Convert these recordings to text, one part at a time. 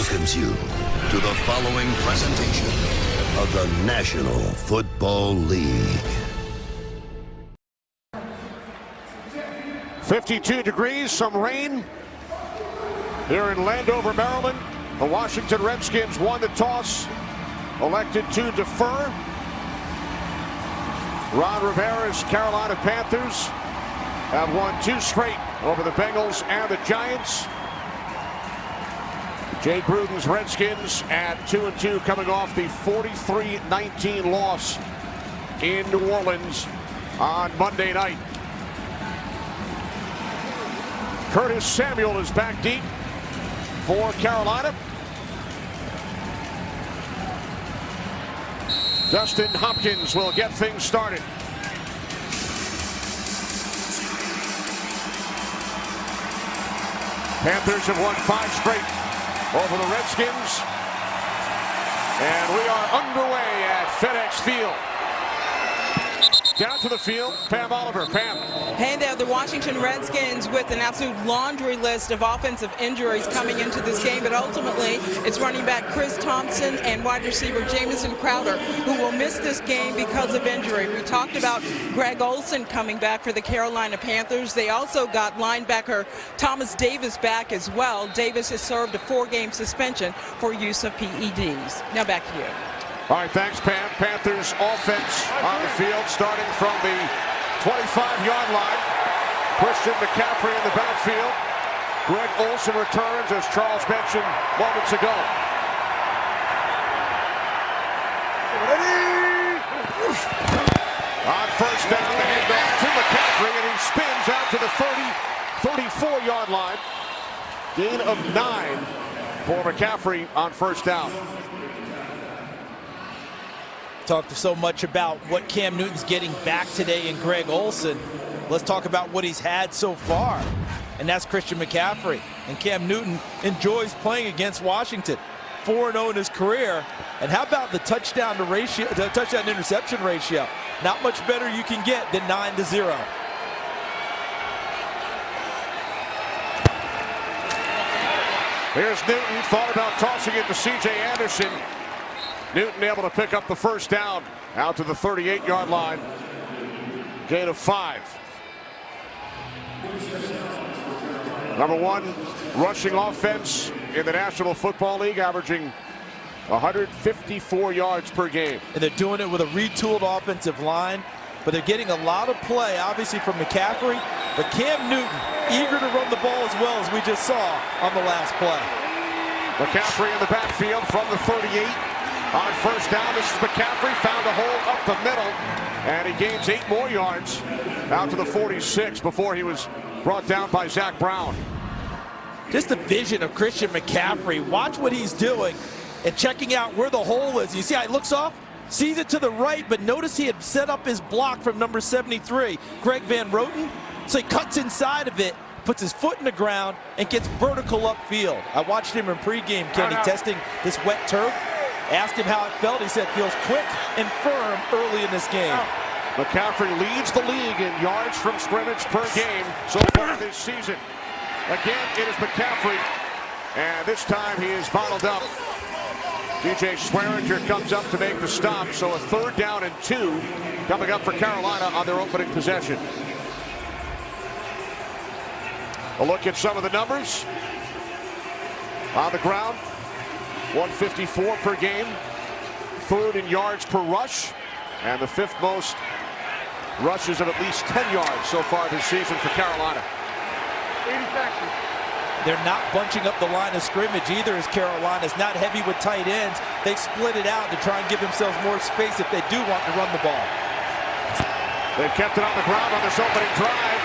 welcomes you to the following presentation of the National Football League. 52 degrees, some rain here in Landover, Maryland. The Washington Redskins won the toss, elected to defer. Ron Rivera's Carolina Panthers have won 2 straight over the Bengals and the Giants. Jay Gruden's Redskins at 2-2, coming off the 43-19 loss in New Orleans on Monday night. Curtis Samuel is back deep for Carolina. Dustin Hopkins will get things started. Panthers have won 5 straight over the Redskins. And we are underway at FedEx Field. Down to the field, Pam Oliver. Pam. Hey there, the Washington Redskins with an absolute laundry list of offensive injuries coming into this game, but ultimately it's running back Chris Thompson and wide receiver Jamison Crowder who will miss this game because of injury. We talked about Greg Olsen coming back for the Carolina Panthers. They also got linebacker Thomas Davis back as well. Davis has served a 4-game suspension for use of PEDs. Now back to you. All right, thanks, Pam. Panthers offense on the field, starting from the 25-yard line. Christian McCaffrey in the backfield. Greg Olsen returns, as Charles mentioned moments ago. On first down, the handoff to McCaffrey, and he spins out to the 34-yard line. Gain of 9 for McCaffrey on first down. Talked so much about what Cam Newton's getting back today in Greg Olsen. Let's talk about what he's had so far, and that's Christian McCaffrey. And Cam Newton enjoys playing against Washington. 4-0 in his career. And how about the touchdown interception ratio? Not much better you can get than 9-0. Here's Newton, thought about tossing it to C.J. Anderson. Newton able to pick up the first down out to the 38-yard line. Gain of 5. Number 1 rushing offense in the National Football League, averaging 154 yards per game. And they're doing it with a retooled offensive line, but they're getting a lot of play, obviously, from McCaffrey. But Cam Newton, eager to run the ball as well, as we just saw on the last play. McCaffrey in the backfield from the 38. On first down, this is McCaffrey, found a hole up the middle, and he gains 8 more yards out to the 46 before he was brought down by Zach Brown. Just the vision of Christian McCaffrey. Watch what he's doing and checking out where the hole is. You see how he looks off? Sees it to the right, but notice he had set up his block from number 73, Greg Van Roten. So he cuts inside of it, puts his foot in the ground, and gets vertical upfield. I watched him in pregame, Kenny, testing this wet turf. Asked him how it felt. He said, feels quick and firm early in this game. McCaffrey leads the league in yards from scrimmage per game so far this season. Again, it is McCaffrey, and this time he is bottled up. DJ Swearinger comes up to make the stop, so a 3rd down and 2 coming up for Carolina on their opening possession. A look at some of the numbers on the ground. 154 per game, 3rd in yards per rush, and the 5th most rushes of at least 10 yards so far this season for Carolina. They're not bunching up the line of scrimmage either, as Carolina's not heavy with tight ends. They split it out to try and give themselves more space if they do want to run the ball. They've kept it on the ground on this opening drive.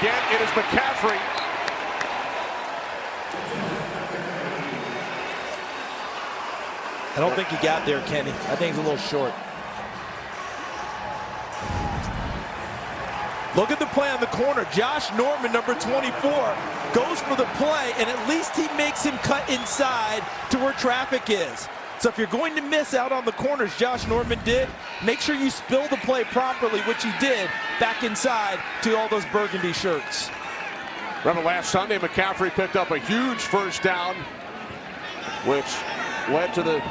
Again, it is McCaffrey. I don't think he got there, Kenny. I think he's a little short. Look at the play on the corner. Josh Norman, number 24, goes for the play, and at least he makes him cut inside to where traffic is. So if you're going to miss out on the corners, Josh Norman did, make sure you spill the play properly, which he did, back inside to all those burgundy shirts. Remember last Sunday, McCaffrey picked up a huge first down which led to the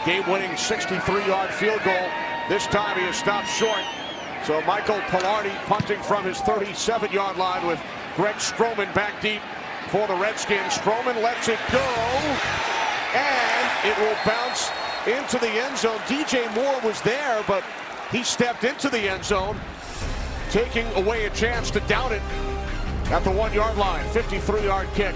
game-winning 63-yard field goal. This time he is stopped short. So Michael Palardy punting from his 37-yard line with Greg Stroman back deep for the Redskins. Stroman lets it go, and it will bounce into the end zone. DJ Moore was there, but he stepped into the end zone, taking away a chance to down it at the 1-yard line. 53-yard kick.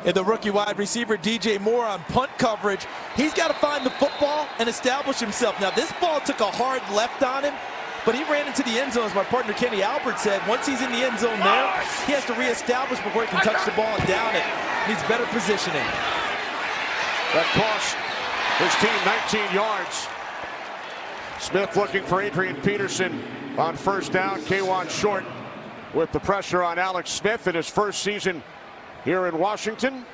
And the rookie wide receiver DJ Moore on punt coverage. He's got to find the football and establish himself. Now this ball took a hard left on him, but he ran into the end zone, as my partner Kenny Albert said. Once he's in the end zone there, he has to reestablish before he can touch the ball and down it. Needs better positioning. That cost his team 19 yards. Smith looking for Adrian Peterson on first down. K'Wan Short with the pressure on Alex Smith in his first season here in Washington.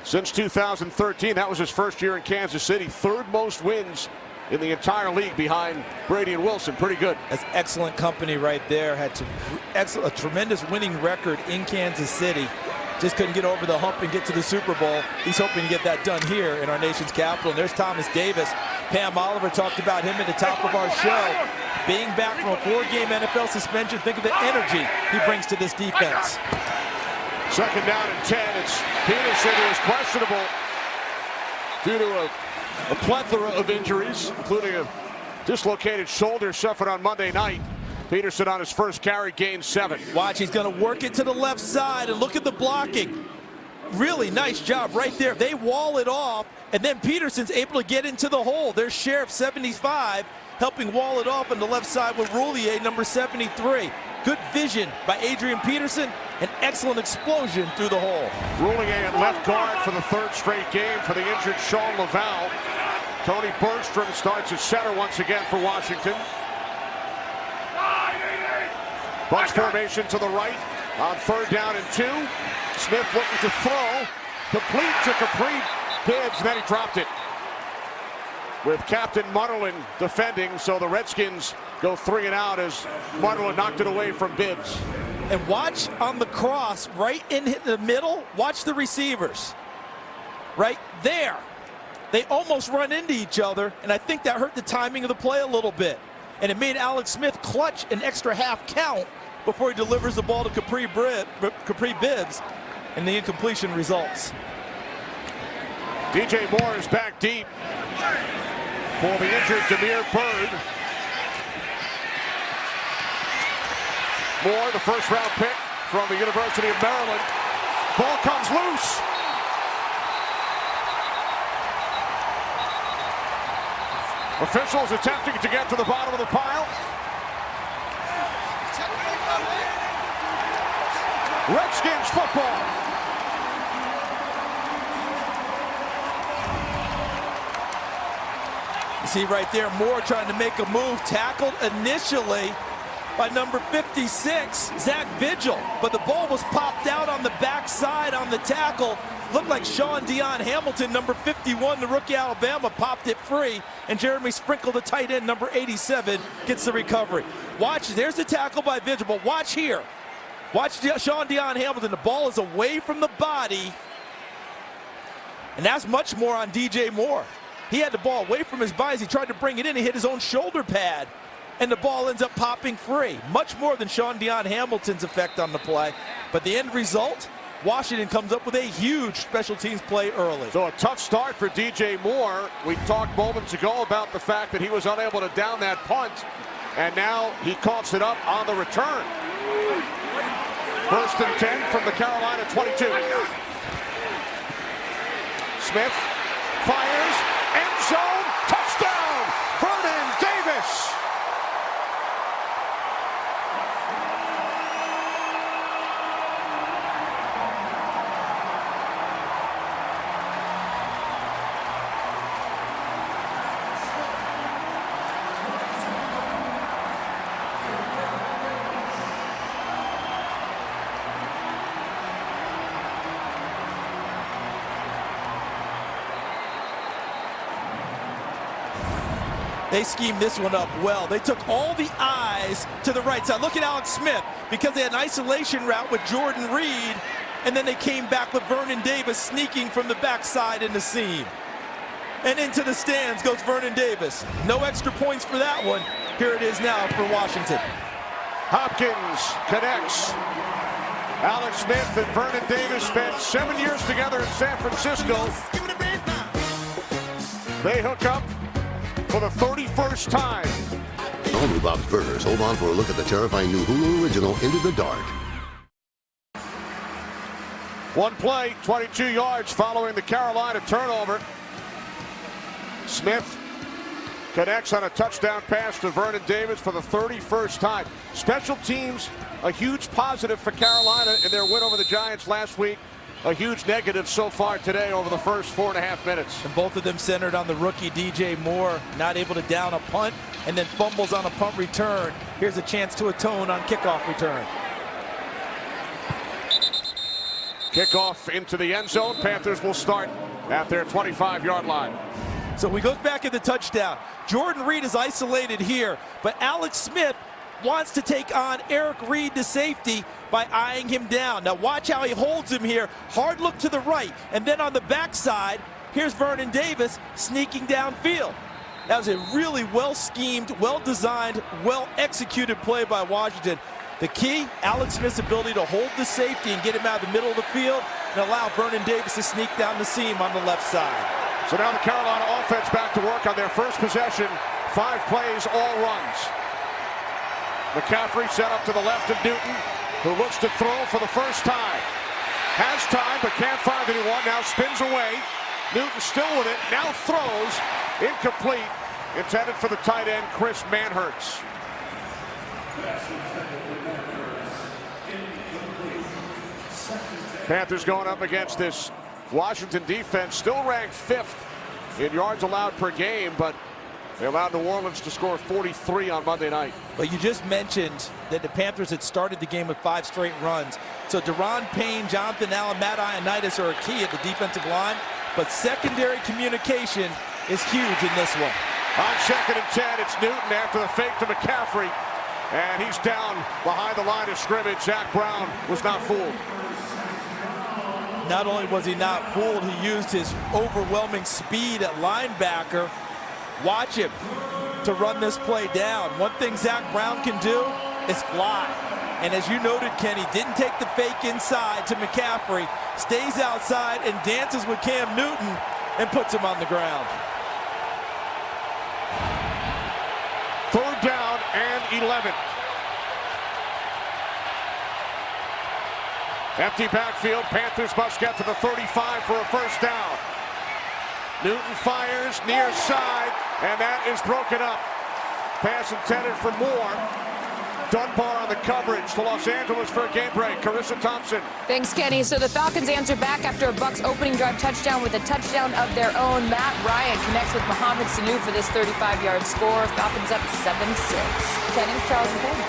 Since 2013, that was his first year in Kansas City. Third most wins in the entire league behind Brady and Wilson. Pretty good. That's excellent company right there. Had a tremendous winning record in Kansas City. Just couldn't get over the hump and get to the Super Bowl. He's hoping to get that done here in our nation's capital. And there's Thomas Davis. Pam Oliver talked about him at the top of our show. Being back from a 4-game NFL suspension, think of the energy he brings to this defense. Second down and 10. It's Peterson, who is questionable due to a plethora of injuries, including a dislocated shoulder suffered on Monday night. Peterson on his first carry gained 7. Watch, he's going to work it to the left side, and look at the blocking. Really nice job right there. They wall it off, and then Peterson's able to get into the hole. There's Sheriff 75 helping wall it off on the left side with Roulier, number 73. Good vision by Adrian Peterson. An excellent explosion through the hole. Roulier at left guard for the third straight game for the injured Sean Laval. Tony Bergstrom starts at center once again for Washington. Bunch formation to the right on third down and 2. Smith looking to throw. Complete to Kapri Bibbs, and then he dropped it. With Captain Munnerlyn defending, so the Redskins go 3 and out as Munnerlyn knocked it away from Bibbs. And watch on the cross, right in the middle, watch the receivers. Right there. They almost run into each other, and I think that hurt the timing of the play a little bit. And it made Alex Smith clutch an extra half count before he delivers the ball to Kapri Bibbs, and the incompletion results. DJ Moore is back deep for the injured Damiere Byrd. Moore, the first-round pick from the University of Maryland. Ball comes loose. Officials attempting to get to the bottom of the pile. Redskins football. You see right there, Moore trying to make a move, tackled initially by number 56, Zach Vigil, but the ball was popped out on the backside on the tackle. Looked like Sean Dion Hamilton, number 51, the rookie Alabama, popped it free, and Jeremy Sprinkle, the tight end, number 87, gets the recovery. Watch, there's the tackle by Vigil, but watch here. Watch Sean Dion Hamilton. The ball is away from the body, and that's much more on DJ Moore. He had the ball away from his body as he tried to bring it in. He hit his own shoulder pad, and the ball ends up popping free. Much more than Sean Dion Hamilton's effect on the play. But the end result, Washington comes up with a huge special teams play early. So a tough start for DJ Moore. We talked moments ago about the fact that he was unable to down that punt, and now he coughs it up on the return. First and 10 from the Carolina 22. Smith fires, end zone, touchdown, Vernon Davis. They schemed this one up well. They took all the eyes to the right side. Look at Alex Smith, because they had an isolation route with Jordan Reed, and then they came back with Vernon Davis sneaking from the backside in the seam. And into the stands goes Vernon Davis. No extra points for that one. Here it is now for Washington. Hopkins connects. Alex Smith and Vernon Davis spent 7 years together in San Francisco. They hook up for the 31st time. All new Bob's Burgers. Hold on for a look at the terrifying new Hulu original, Into the Dark. One play, 22 yards following the Carolina turnover. Smith connects on a touchdown pass to Vernon Davis for the 31st time. Special teams, a huge positive for Carolina in their win over the Giants last week. A huge negative so far today over the first 4.5 minutes. And both of them centered on the rookie DJ Moore, not able to down a punt, and then fumbles on a punt return. Here's a chance to atone on kickoff return. Kickoff into the end zone. Panthers will start at their 25-yard line. So we look back at the touchdown. Jordan Reed is isolated here, but Alex Smith wants to take on Eric Reed, the safety, by eyeing him down. Now watch how he holds him here. Hard look to the right, and then on the backside, here's Vernon Davis sneaking downfield. That was a really well-schemed, well-designed, well-executed play by Washington. The key, Alex Smith's ability to hold the safety and get him out of the middle of the field and allow Vernon Davis to sneak down the seam on the left side. So now the Carolina offense back to work on their first possession. 5 plays, all runs. McCaffrey set up to the left of Newton, who looks to throw for the first time. Has time, but can't find anyone. Now spins away. Newton still with it. Now throws. Incomplete. Intended for the tight end, Chris Manhertz. Panthers going up against this Washington defense, still ranked 5th in yards allowed per game, but they allowed New Orleans to score 43 on Monday night. But you just mentioned that the Panthers had started the game with 5 straight runs. So Deron Payne, Jonathan Allen, Matt Ioannidis are a key at the defensive line, but secondary communication is huge in this one. On 2nd and 10, it's Newton after the fake to McCaffrey, and he's down behind the line of scrimmage. Zach Brown was not fooled. Not only was he not fooled, he used his overwhelming speed at linebacker. Watch him to run this play down. One thing Zach Brown can do is fly. And as you noted, Kenny, didn't take the fake inside to McCaffrey, stays outside and dances with Cam Newton and puts him on the ground. 3rd down and 11. Empty backfield. Panthers must get to the 35 for a first down. Newton fires near side, and that is broken up. Pass intended for Moore. Dunbar on the coverage to Los Angeles for a game break. Carissa Thompson. Thanks, Kenny. So the Falcons answer back after a Bucs opening drive touchdown with a touchdown of their own. Matt Ryan connects with Mohamed Sanu for this 35-yard score. Falcons up 7-6. Kenny, Charles, and Kenny.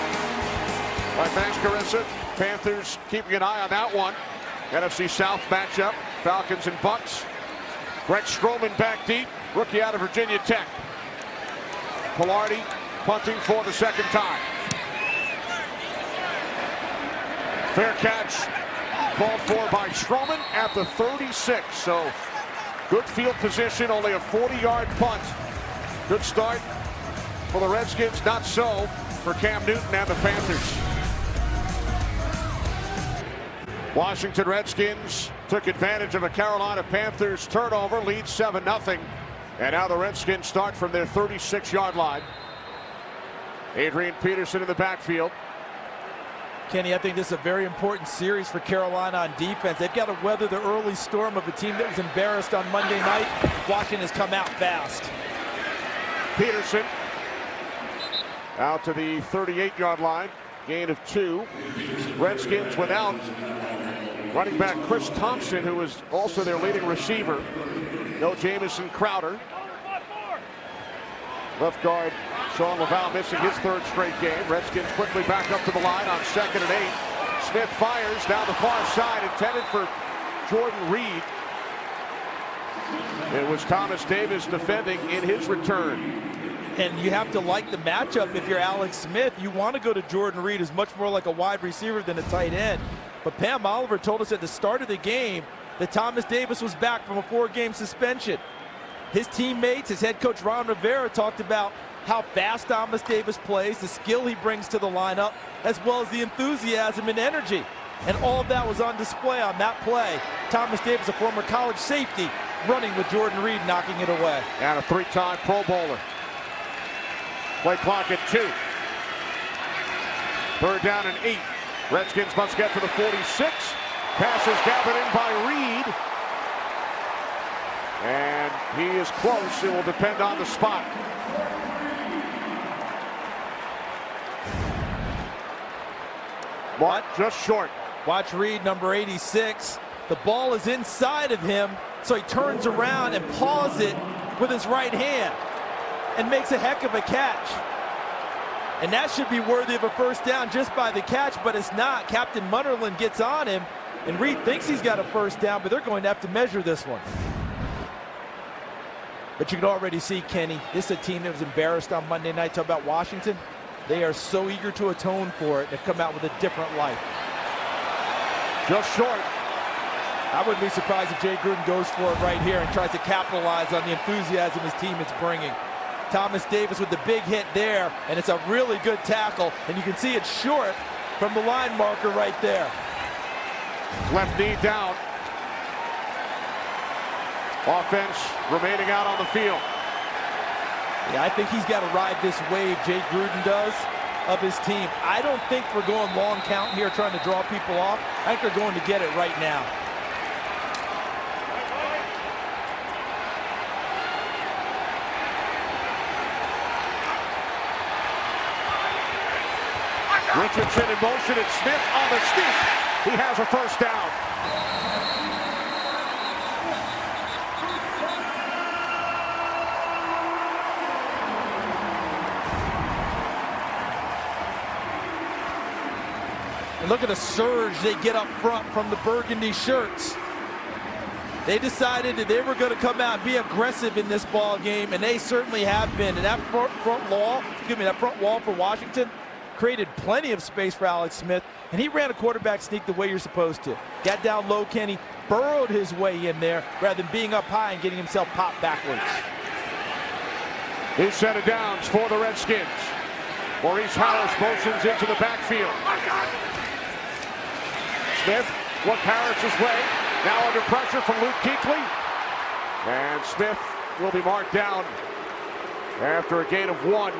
All right, thanks, Carissa. Panthers keeping an eye on that one. NFC South matchup. Falcons and Bucs. Greg Stroman back deep. Rookie out of Virginia Tech. Pilardi punting for the 2nd time. Fair catch called for by Stroman at the 36. So good field position, only a 40-yard punt. Good start for the Redskins, not so for Cam Newton and the Panthers. Washington Redskins took advantage of a Carolina Panthers turnover, lead 7-0. And now the Redskins start from their 36-yard line. Adrian Peterson in the backfield. Kenny, I think this is a very important series for Carolina on defense. They've got to weather the early storm of a team that was embarrassed on Monday night. Washington has come out fast. Peterson out to the 38-yard line. Gain of 2. Redskins without running back Chris Thompson, who is also their leading receiver. No Jamison Crowder. Left guard Sean Laval missing his 3rd straight game. Redskins quickly back up to the line on 2nd and 8. Smith fires down the far side, intended for Jordan Reed. It was Thomas Davis defending in his return. And you have to like the matchup if you're Alex Smith. You want to go to Jordan Reed, who's much more like a wide receiver than a tight end. But Pam Oliver told us at the start of the game that Thomas Davis was back from a 4-game suspension. His teammates, his head coach Ron Rivera, talked about how fast Thomas Davis plays, the skill he brings to the lineup, as well as the enthusiasm and energy. And all of that was on display on that play. Thomas Davis, a former college safety, running with Jordan Reed, knocking it away. And a 3-time Pro Bowler. Play clock at 2. 3rd down and 8. Redskins must get to the 46. Pass is gathered in by Reed. And he is close. It will depend on the spot. What? Just short. Watch Reed, number 86. The ball is inside of him, so he turns around and paws it with his right hand and makes a heck of a catch. And that should be worthy of a first down just by the catch, but it's not. Captain Munnerlyn gets on him, and Reed thinks he's got a first down, but they're going to have to measure this one. But you can already see, Kenny, this is a team that was embarrassed on Monday night. Talk about Washington. They are so eager to atone for it. They've come out with a different life. Just short. I wouldn't be surprised if Jay Gruden goes for it right here and tries to capitalize on the enthusiasm his team is bringing. Thomas Davis with the big hit there, and it's a really good tackle, and you can see it's short from the line marker right there. Left knee down. Offense remaining out on the field. Yeah, I think he's got to ride this wave, Jay Gruden does, of his team. I don't think we're going long count here trying to draw people off. I think they're going to get it right now. Richardson in motion, and Smith on the sneak. He has a first down. And look at the surge they get up front from the burgundy shirts. They decided that they were going to come out and be aggressive in this ball game, and they certainly have been. And that front wall for Washington created plenty of space for Alex Smith, and he ran a quarterback sneak the way you're supposed to. Got down low, Kenny, burrowed his way in there rather than being up high and getting himself popped backwards. New set of downs for the Redskins. Maurice Harris motions into the backfield. Smith look Harris's way. Now under pressure from Luke Kuechly. And Smith will be marked down after a gain of 1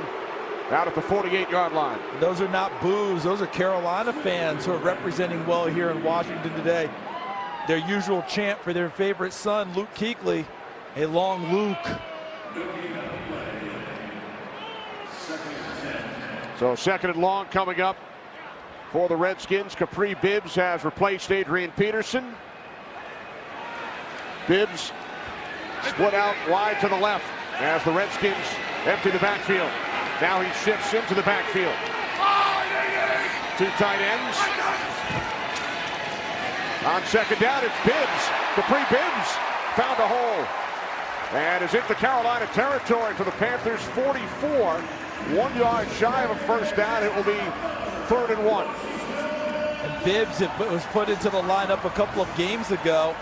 out at the 48-yard line. Those are not boos. Those are Carolina fans who are representing well here in Washington today. Their usual chant for their favorite son, Luke Kuechly, a long Luke. So 2nd and long coming up for the Redskins. Capri Bibbs has replaced Adrian Peterson. Bibbs split out wide to the left as the Redskins empty the backfield. Now he shifts into the backfield. 2 tight ends. On 2nd down, it's Bibbs. Capri Bibbs found a hole and is into Carolina territory for the Panthers 44. 1 yard shy of a first down. It will be 3rd and 1. And Bibbs was put into the lineup a couple of games ago,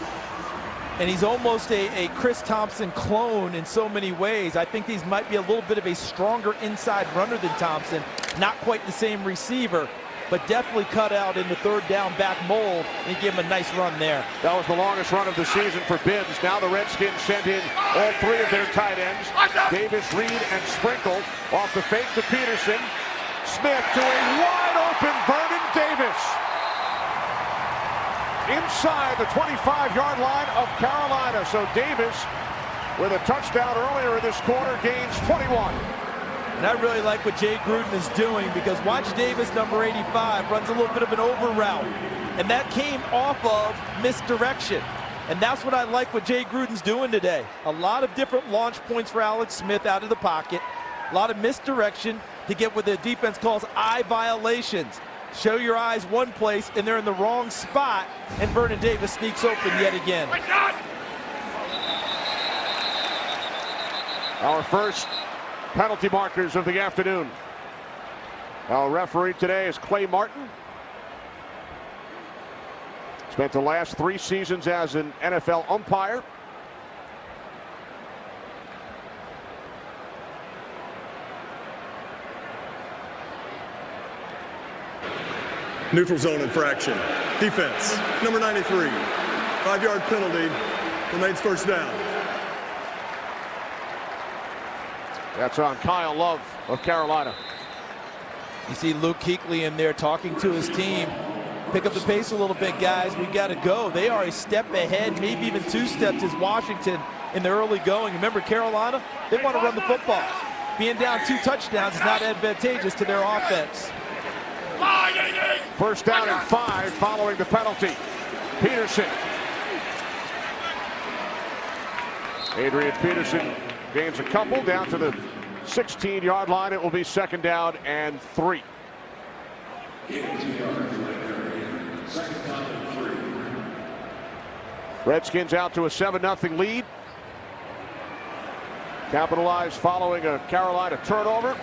and he's almost a Chris Thompson clone in so many ways. I think these might be a little bit of a stronger inside runner than Thompson. Not quite the same receiver, but definitely cut out in the 3rd down back mold, and he gave him a nice run there. That was the longest run of the season for Bibbs. Now the Redskins send in all 3 of their tight ends. Davis, Reed, and Sprinkle off the fake to Peterson. Smith to a wide open Vernon Davis. Inside the 25-yard line of Carolina. So Davis, with a touchdown earlier in this quarter, gains 21. And I really like what Jay Gruden is doing, because watch Davis, number 85, runs a little bit of an over route. And that came off of misdirection. And that's what I like what Jay Gruden's doing today. A lot of different launch points for Alex Smith out of the pocket. A lot of misdirection to get what the defense calls eye violations. Show your eyes one place and they're in the wrong spot, and Vernon Davis sneaks open yet again. Our first penalty markers of the afternoon. Our referee today is Clay Martin. Spent the last 3 seasons as an NFL umpire. Neutral zone infraction. Defense, number 93. 5-yard penalty. Remains first down. That's on Kyle Love of Carolina. You see Luke Kuechly in there talking to his team. Pick up the pace a little bit, guys. We got to go. They are a step ahead, maybe even 2 steps as Washington in the early going. Remember, Carolina, they want to run the football. Being down 2 touchdowns is not advantageous to their offense. First down and 5 following the penalty. Peterson. Adrian Peterson gains a couple down to the 16-yard line. It will be second down and 3. Redskins out to a 7-0 lead. Capitalized following a Carolina turnover.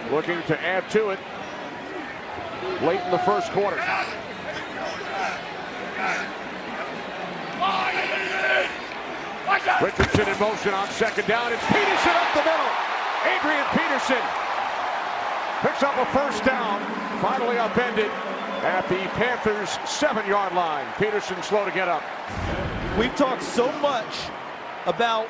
Looking to add to it late in the first quarter. Richardson in motion on second down. It's Peterson up the middle. Adrian Peterson picks up a first down. Finally upended at the Panthers' 7-yard line. Peterson slow to get up. We've talked so much about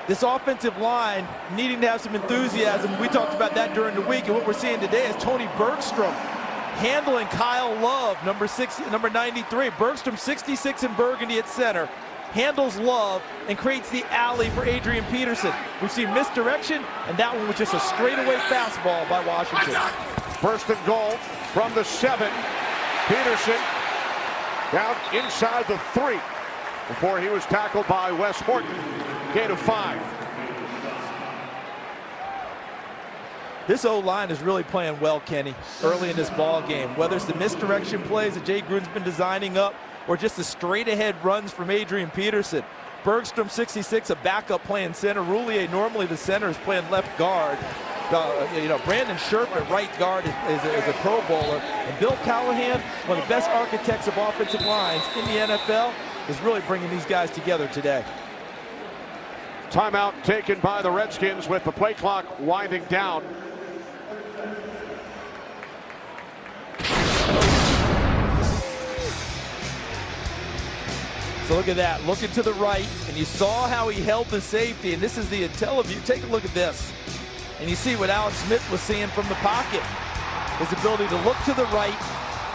this offensive line needing to have some enthusiasm. We talked about that during the week, and what we're seeing today is Tony Bergstrom handling Kyle Love, number 93. Bergstrom, 66 in burgundy at center, handles Love and creates the alley for Adrian Peterson. We've seen misdirection, and that one was just a straightaway fastball by Washington. First and goal from the 7. Peterson down inside the 3 before he was tackled by Wes Horton. Gain of 5. This O-line is really playing well, Kenny, early in this ball game. Whether it's the misdirection plays that Jay Gruden's been designing up or just the straight-ahead runs from Adrian Peterson. Bergstrom, 66, a backup playing center. Roulier, normally the center, is playing left guard. Brandon Scherf at right guard is a Pro Bowler. And Bill Callahan, one of the best architects of offensive lines in the NFL, is really bringing these guys together today. Timeout taken by the Redskins with the play clock winding down. So look at that, looking to the right, and you saw how he held the safety, and this is the IntelliView. Take a look at this. And you see what Alex Smith was seeing from the pocket. His ability to look to the right,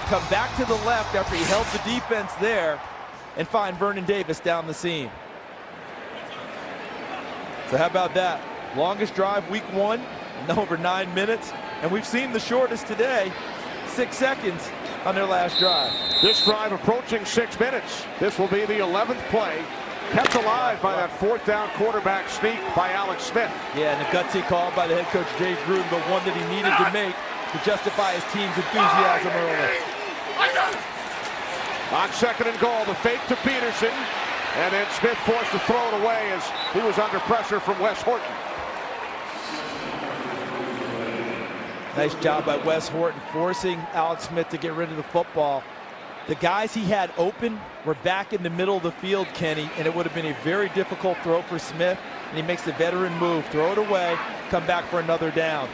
come back to the left after he held the defense there, and find Vernon Davis down the seam. So how about that? Longest drive week 1, over 9 minutes. And we've seen the shortest today, 6 seconds on their last drive. This drive approaching 6 minutes. This will be the 11th play. Kept alive by that 4th down quarterback sneak by Alex Smith. Yeah, and a gutsy call by the head coach Jay Gruden, but one that he needed to make to justify his team's enthusiasm early. On second and goal, the fake to Peterson. And then Smith forced to throw it away as he was under pressure from Wes Horton. Nice job by Wes Horton forcing Alex Smith to get rid of the football. The guys he had open were back in the middle of the field, Kenny, and it would have been a very difficult throw for Smith. And he makes the veteran move, throw it away, come back for another down.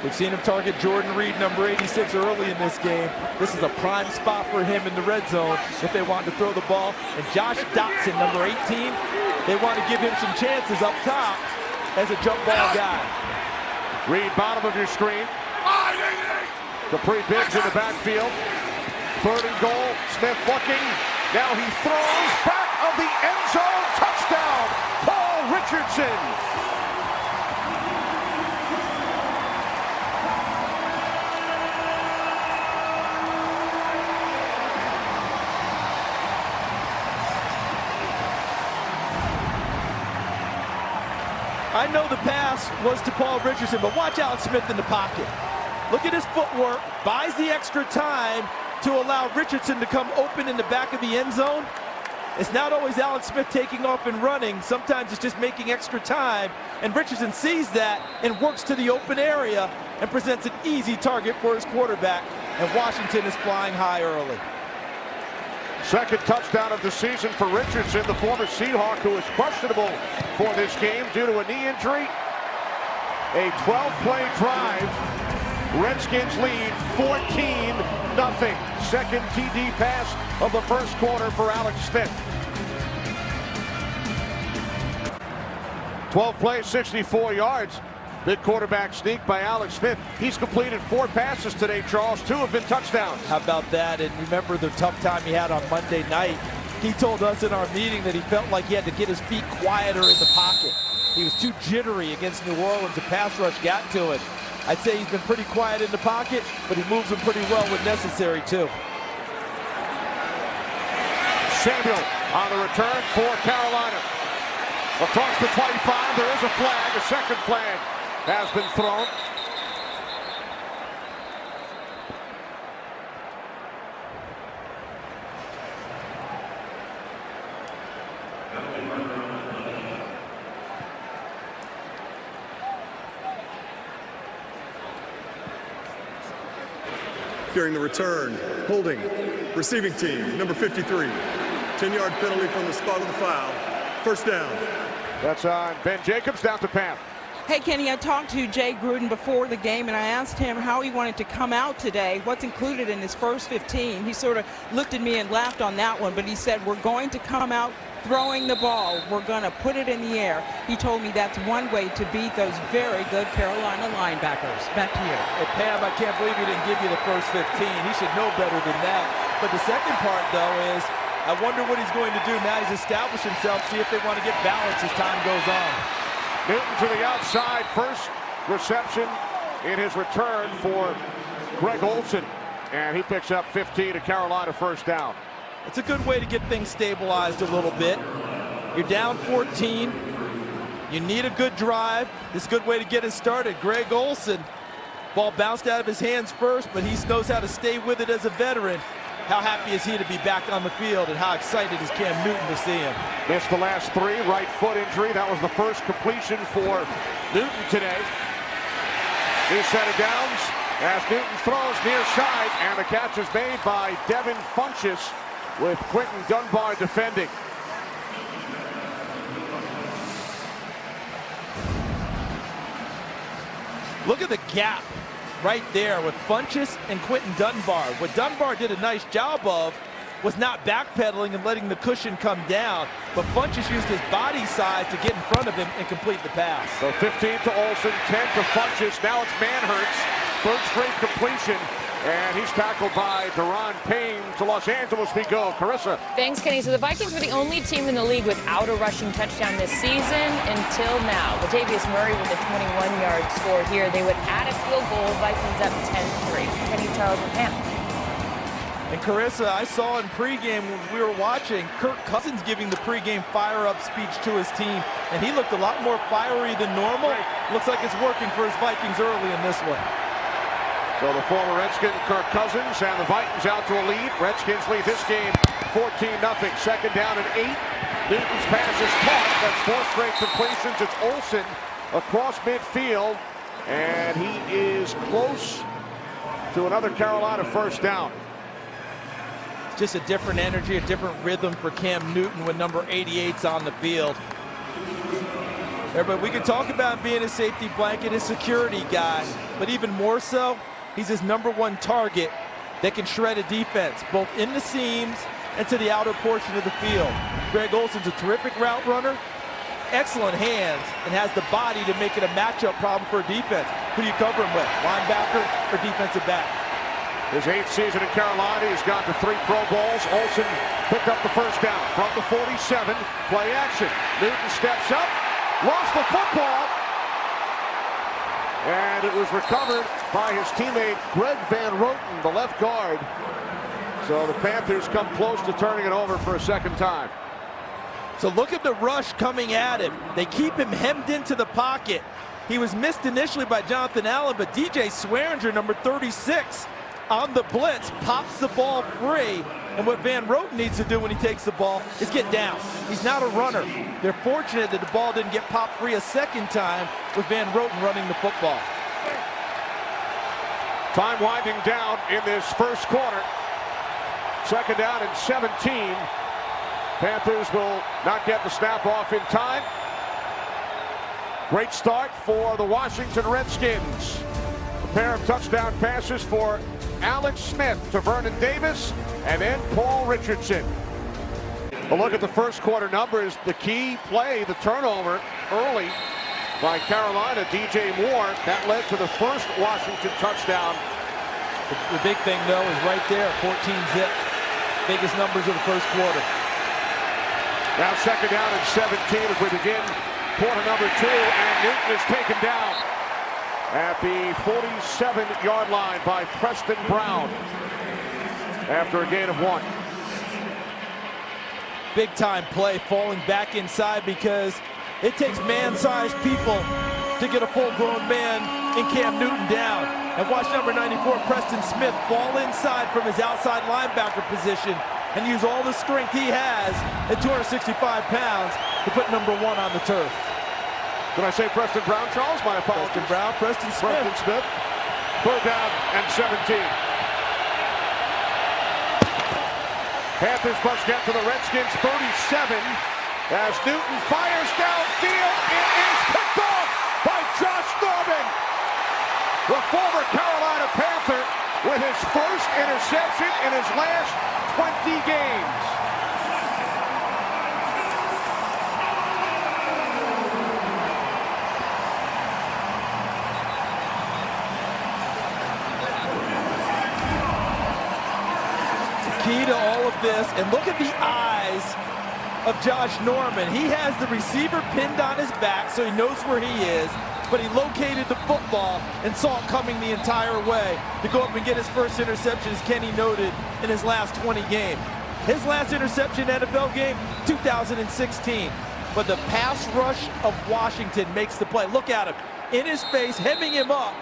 We've seen him target Jordan Reed, number 86, early in this game. This is a prime spot for him in the red zone if they want to throw the ball. And Josh Dotson, number 18, they want to give him some chances up top as a jump ball guy. Reed, bottom of your screen. Dupree Biggs in the backfield. Third and goal. Smith looking. Now he throws back of the end zone. Touchdown, Paul Richardson. I know the pass was to Paul Richardson, but watch Alex Smith in the pocket. Look at his footwork, buys the extra time to allow Richardson to come open in the back of the end zone. it's not always Alex Smith taking off and running. Sometimes it's just making extra time. And Richardson sees that and works to the open area and presents an easy target for his quarterback. And Washington is flying high early. Second touchdown of the season for Richardson, the former Seahawk, who is questionable for this game due to a knee injury. A 12-play drive. Redskins lead 14-0. Second TD pass of the first quarter for Alex Smith. 12 plays, 64 yards. Big quarterback sneak by Alex Smith. He's completed 4 passes today, Charles. 2 have been touchdowns. How about that? And remember the tough time he had on Monday night. He told us in our meeting that he felt like he had to get his feet quieter in the pocket. He was too jittery against New Orleans. The pass rush got to it. I'd say he's been pretty quiet in the pocket, but he moves them pretty well when necessary, too. Samuel on the return for Carolina. Across the 25, there is a flag. A second flag has been thrown. During the return, holding, receiving team, number 53. 10-yard penalty from the spot of the foul. First down. That's on Ben Jacobs, down to Pam. Hey, Kenny, I talked to Jay Gruden before the game, and I asked him how he wanted to come out today, what's included in his first 15. He sort of looked at me and laughed on that one, but he said, we're going to come out throwing the ball. We're going to put it in the air. He told me that's one way to beat those very good Carolina linebackers. Back to you. Hey, Pam, I can't believe he didn't give you the first 15. He should know better than that. But the second part, though, is I wonder what he's going to do now. He's established himself, see if they want to get balance as time goes on. Newton to the outside. First reception in his return for Greg Olsen. And he picks up 15 to Carolina, first down. It's a good way to get things stabilized a little bit. You're down 14. You need a good drive. This is a good way to get it started. Greg Olsen, ball bounced out of his hands first, but he knows how to stay with it as a veteran. How happy is he to be back on the field, and how excited is Cam Newton to see him? Missed the last 3, right foot injury. That was the first completion for Newton today. New set of downs as Newton throws near side, and the catch is made by Devin Funchess with Quentin Dunbar defending. Look at the gap right there with Funchess and Quentin Dunbar. What Dunbar did a nice job of was not backpedaling and letting the cushion come down, but Funchess used his body size to get in front of him and complete the pass. So 15 to Olsen, 10 to Funchess. Now it's Manhertz, third straight completion, and he's tackled by Daron Payne. To Los Angeles we go. Carissa. Thanks, Kenny. So the Vikings were the only team in the league without a rushing touchdown this season until now. Latavius Murray with a 21-yard score here. They would add a field goal. Vikings up 10-3. Kenny, Charles, and Pam. And Carissa, I saw in pregame when we were watching Kirk Cousins giving the pregame fire-up speech to his team, and he looked a lot more fiery than normal. Looks like it's working for his Vikings early in this one. So the former Redskin, Kirk Cousins, and the Vikings out to a lead. Redskins lead this game 14-0. Second down and 8. Newton's pass is caught. That's 4 straight completions. It's Olsen across midfield, and he is close to another Carolina first down. It's just a different energy, a different rhythm for Cam Newton when number 88's on the field. But we can talk about being a safety blanket, his security guy, but even more so, he's his #1 target that can shred a defense, both in the seams and to the outer portion of the field. Greg Olsen's a terrific route runner, excellent hands, and has the body to make it a matchup problem for a defense. Who do you cover him with, linebacker or defensive back? His 8th season in Carolina, he's gone to 3 Pro Bowls. Olsen picked up the first down from the 47. Play action. Newton steps up, lost the football, and it was recovered by his teammate Greg Van Roten, the left guard. So the Panthers come close to turning it over for a second time. So look at the rush coming at him. They keep him hemmed into the pocket. He was missed initially by Jonathan Allen, but DJ Swearinger, number 36, on the blitz, pops the ball free And what Van Roten needs to do when he takes the ball is get down. He's not a runner. They're fortunate that the ball didn't get popped free a second time with Van Roten running the football. Time winding down in this first quarter. Second down and 17. Panthers will not get the snap off in time. Great start for the Washington Redskins. A pair of touchdown passes for Alex Smith to Vernon Davis and then Paul Richardson. A look at the first quarter numbers. The key play, the turnover early by Carolina, DJ Moore. That led to the first Washington touchdown. The big thing, though, is right there, 14-zip. Biggest numbers of the first quarter. Now second down and 17 as we begin quarter number 2, and Newton is taken down at the 47-yard line by Preston Brown after a gain of 1. Big time play, falling back inside because it takes man-sized people to get a full-grown man in Cam Newton down. And watch number 94, Preston Smith, fall inside from his outside linebacker position and use all the strength he has at 265 pounds to put number 1 on the turf. Did I say Preston Brown, Charles? My apologies. Preston Brown, Preston Smith. Preston Smith. Third down and 17. Panthers must get to the Redskins 37 as Newton fires downfield. It is picked off by Josh Norman, the former Carolina Panther, with his first interception in his last 20 games. Key to all of this, and look at the eyes of Josh Norman. He has the receiver pinned on his back, so he knows where he is, but he located the football and saw it coming the entire way to go up and get his first interception, as Kenny noted, in his last 20 games. His last interception NFL game, 2016. But the pass rush of Washington makes the play. Look at him, in his face, hemming him up,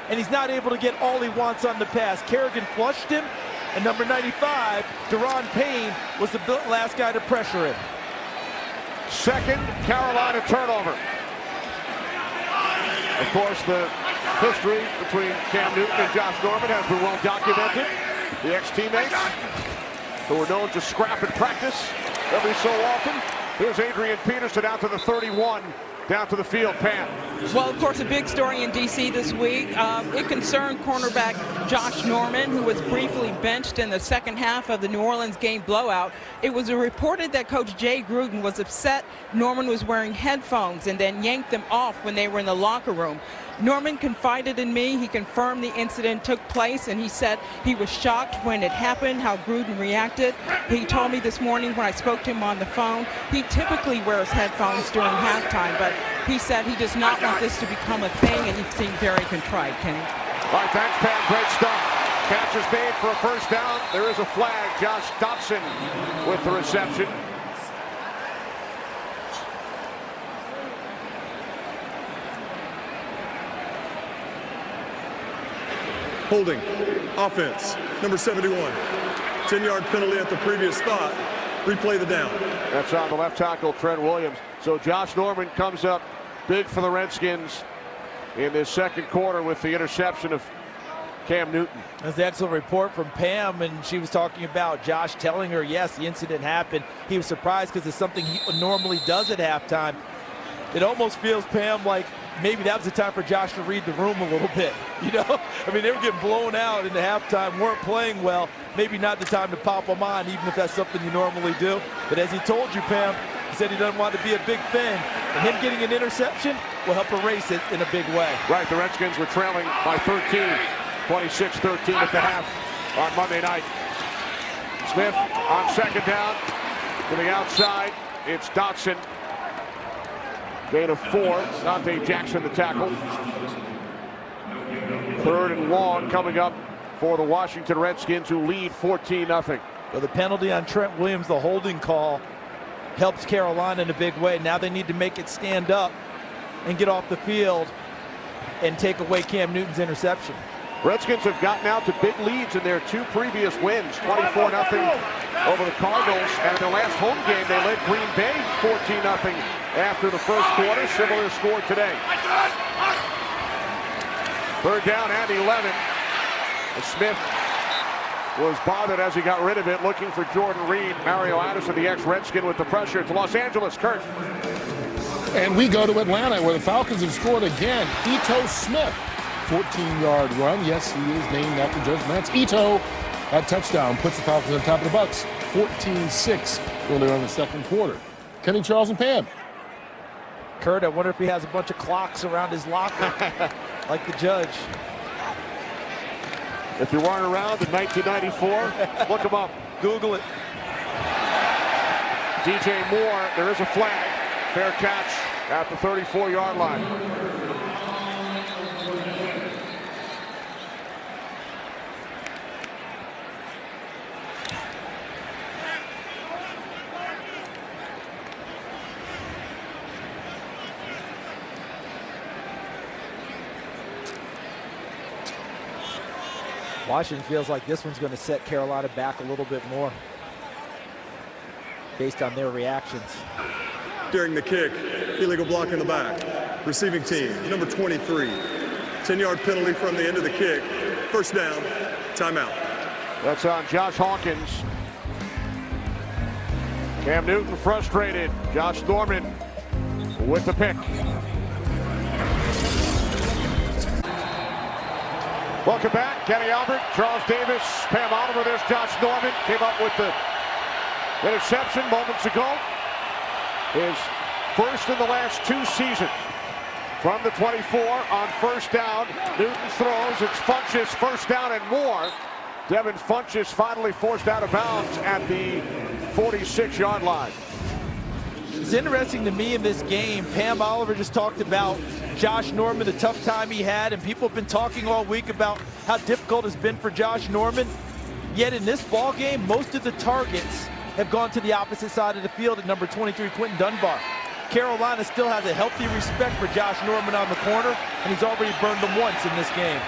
and he's not able to get all he wants on the pass. Kerrigan flushed him, and number 95, Deron Payne, was the last guy to pressure him. Second Carolina turnover. Of course, the history between Cam Newton and Josh Norman has been well documented. The ex-teammates who were known to scrap in practice every so often. Here's Adrian Peterson out to the 31, down to the field. Pam. Well, of course, a big story in D.C. this week. It concerned cornerback Josh Norman, who was briefly benched in the second half of the New Orleans game blowout. It was reported that Coach Jay Gruden was upset Norman was wearing headphones and then yanked them off when they were in the locker room. Norman confided in me. He confirmed the incident took place, and he said he was shocked when it happened, how Gruden reacted. He told me this morning when I spoke to him on the phone, he typically wears headphones during halftime, but he said he does not want this to become a thing, and he seemed very contrite. Kenny. All right, thanks, Pam. Great stuff. Catch is made for a first down. There is a flag. Josh Dobson with the reception. Holding. Offense. Number 71. 10-yard penalty at the previous spot. Replay the down. That's on the left tackle, Trent Williams. So Josh Norman comes up big for the Redskins in this second quarter with the interception of Cam Newton. That's an excellent report from Pam, and she was talking about Josh telling her, yes, the incident happened. He was surprised because it's something he normally does at halftime. It almost feels, Pam, like maybe that was the time for Josh to read the room a little bit. You know, I mean, they were getting blown out in the halftime, weren't playing well. Maybe not the time to pop them on, even if that's something you normally do. But as he told you, Pam, he said he doesn't want to be a big fan. And him getting an interception will help erase it in a big way. Right, the Redskins were trailing by 13, 26-13 at the half on Monday night. Smith on second down to the outside. It's Dotson. Gain of 4. Dante Jackson the tackle. Third and long coming up for the Washington Redskins, who lead 14-0. So the penalty on Trent Williams, the holding call, helps Carolina in a big way. Now they need to make it stand up and get off the field and take away Cam Newton's interception. Redskins have gotten out to big leads in their 2 previous wins, 24-0 over the Cardinals, and in their last home game they led Green Bay 14-0 after the first quarter. Similar score today. 3rd down and 11. Smith was bothered as he got rid of it, looking for Jordan Reed. Mario Addison, the ex-Redskin, with the pressure to Los Angeles. Kurt. And we go to Atlanta, where the Falcons have scored again. Ito Smith, 14-yard run. Yes, he is named after Judge Matz. Ito, that touchdown puts the Falcons on top of the Bucs, 14-6 earlier in the second quarter. Kenny, Charles, and Pam. Kurt, I wonder if he has a bunch of clocks around his locker, like the judge. If you weren't around in 1994, look him up. Google it. DJ Moore, there is a flag. Fair catch at the 34-yard line. Washington feels like this one's going to set Carolina back a little bit more based on their reactions. During the kick, illegal block in the back. Receiving team, number 23. 10-yard penalty from the end of the kick. First down, timeout. That's on Josh Hawkins. Cam Newton frustrated. Josh Norman with the pick. Welcome back. Kenny Albert, Charles Davis, Pam Oliver. There's Josh Norman. Came up with the interception moments ago. His first in the last 2 seasons. From the 24 on first down. Newton throws. It's Funchess, first down and more. Devin Funchess finally forced out of bounds at the 46-yard line. It's interesting to me in this game, Pam Oliver just talked about Josh Norman, the tough time he had, and people have been talking all week about how difficult it's been for Josh Norman. Yet in this ball game, most of the targets have gone to the opposite side of the field at number 23, Quentin Dunbar. Carolina still has a healthy respect for Josh Norman on the corner, and he's already burned them once in this game.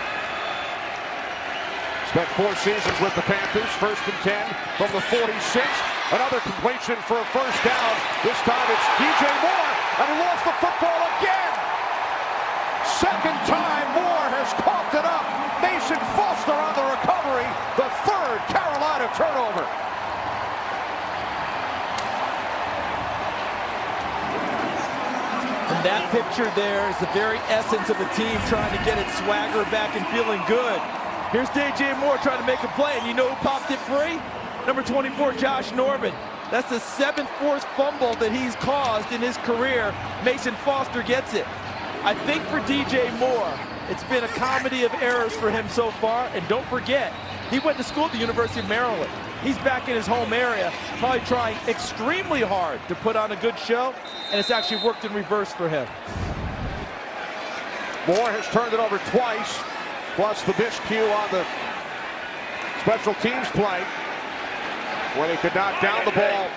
Spent 4 seasons with the Panthers. 1st and 10 from the 46. Another completion for a first down. This time it's DJ Moore, and he lost the football again. Second time Moore has coughed it up. Mason Foster on the recovery. The 3rd Carolina turnover. And that picture there is the very essence of a team trying to get its swagger back and feeling good. Here's DJ Moore trying to make a play, and you know who popped it free? Number 24, Josh Norman. That's the 7th forced fumble that he's caused in his career. Mason Foster gets it. I think for DJ Moore, it's been a comedy of errors for him so far. And don't forget, he went to school at the University of Maryland. He's back in his home area, probably trying extremely hard to put on a good show, and it's actually worked in reverse for him. Moore has turned it over twice, plus the miscue on the special teams play when he could not down the ball,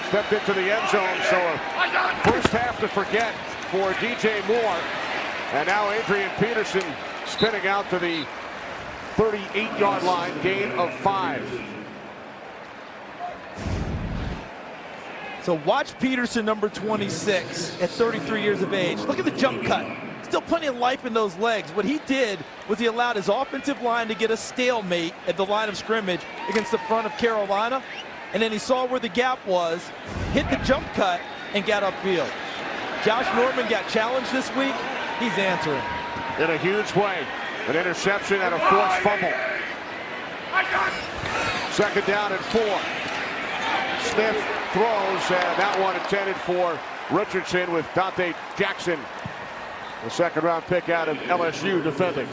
stepped into the end zone. So a first half to forget for DJ Moore. And now Adrian Peterson spinning out to the 38-yard line, gain of 5. So watch Peterson, number 26, at 33 years of age. Look at the jump cut. Still plenty of life in those legs. What he did was he allowed his offensive line to get a stalemate at the line of scrimmage against the front of Carolina. And then he saw where the gap was, hit the jump cut, and got upfield. Josh Norman got challenged this week. He's answering. In a huge way. An interception and a forced fumble. 2nd down and 4. Smith throws, and that one intended for Richardson with Dante Jackson, the 2nd-round pick out of LSU, defending.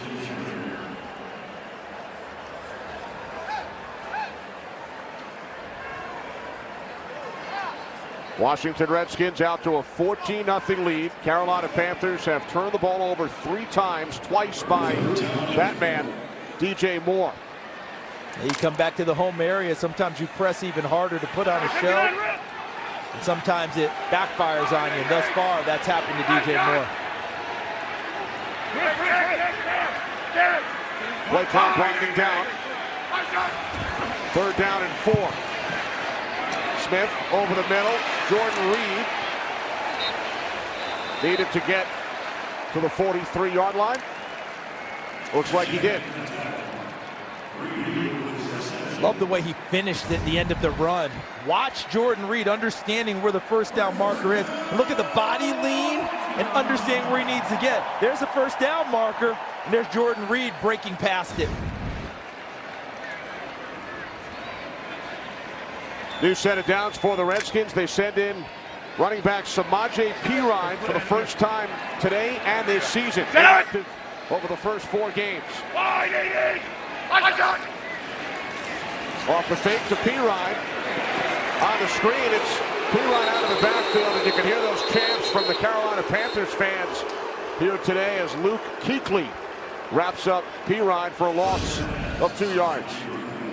Washington Redskins out to a 14-0 lead. Carolina Panthers have turned the ball over 3 times, twice by that man, DJ Moore. You come back to the home area, sometimes you press even harder to put on a show, and sometimes it backfires on you. Thus far, that's happened to DJ Moore. Play clock winding down. 3rd down and 4. Smith over the middle. Jordan Reed needed to get to the 43-yard line. Looks like he did. Love the way he finished at the end of the run. Watch Jordan Reed understanding where the first down marker is. And look at the body lean and understanding where he needs to get. There's the first down marker, and there's Jordan Reed breaking past it. New set of downs for the Redskins. They send in running back Samaje Perine for the first time today and this season. Inactive over the first 4 games. Off the fake to Perine. On the screen, it's Perine out of the backfield, and you can hear those chants from the Carolina Panthers fans here today as Luke Kuechly wraps up Perine for a loss of 2 yards.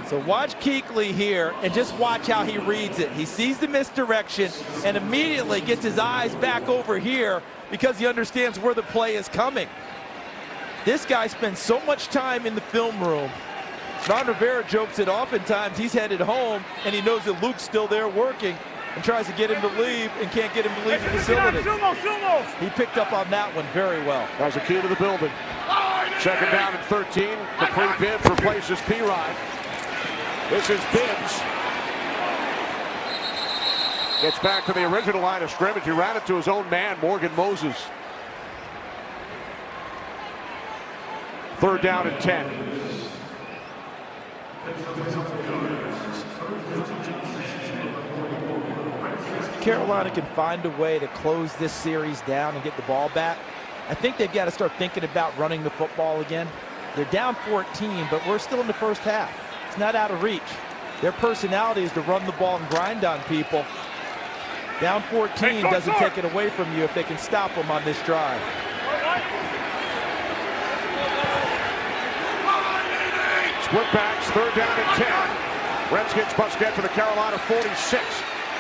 So watch Kuechly here and just watch how he reads it. He sees the misdirection and immediately gets his eyes back over here because he understands where the play is coming. This guy spends so much time in the film room. Ron Rivera jokes that oftentimes he's headed home and he knows that Luke's still there working and tries to get him to leave and can't get him to leave the facility. He picked up on that one very well. That was a key to the building. 2nd down and 13. Capri Bibbs replaces Perine. This is Bibbs. Gets back to the original line of scrimmage. He ran it to his own man, Morgan Moses. 3rd down and 10. Carolina can find a way to close this series down and get the ball back. I think they've got to start thinking about running the football again. They're down 14, but we're still in the first half. It's not out of reach. Their personality is to run the ball and grind on people. Down 14 doesn't take it away from you if they can stop them on this drive. Split backs, 3rd down and 10. Redskins must get to the Carolina 46.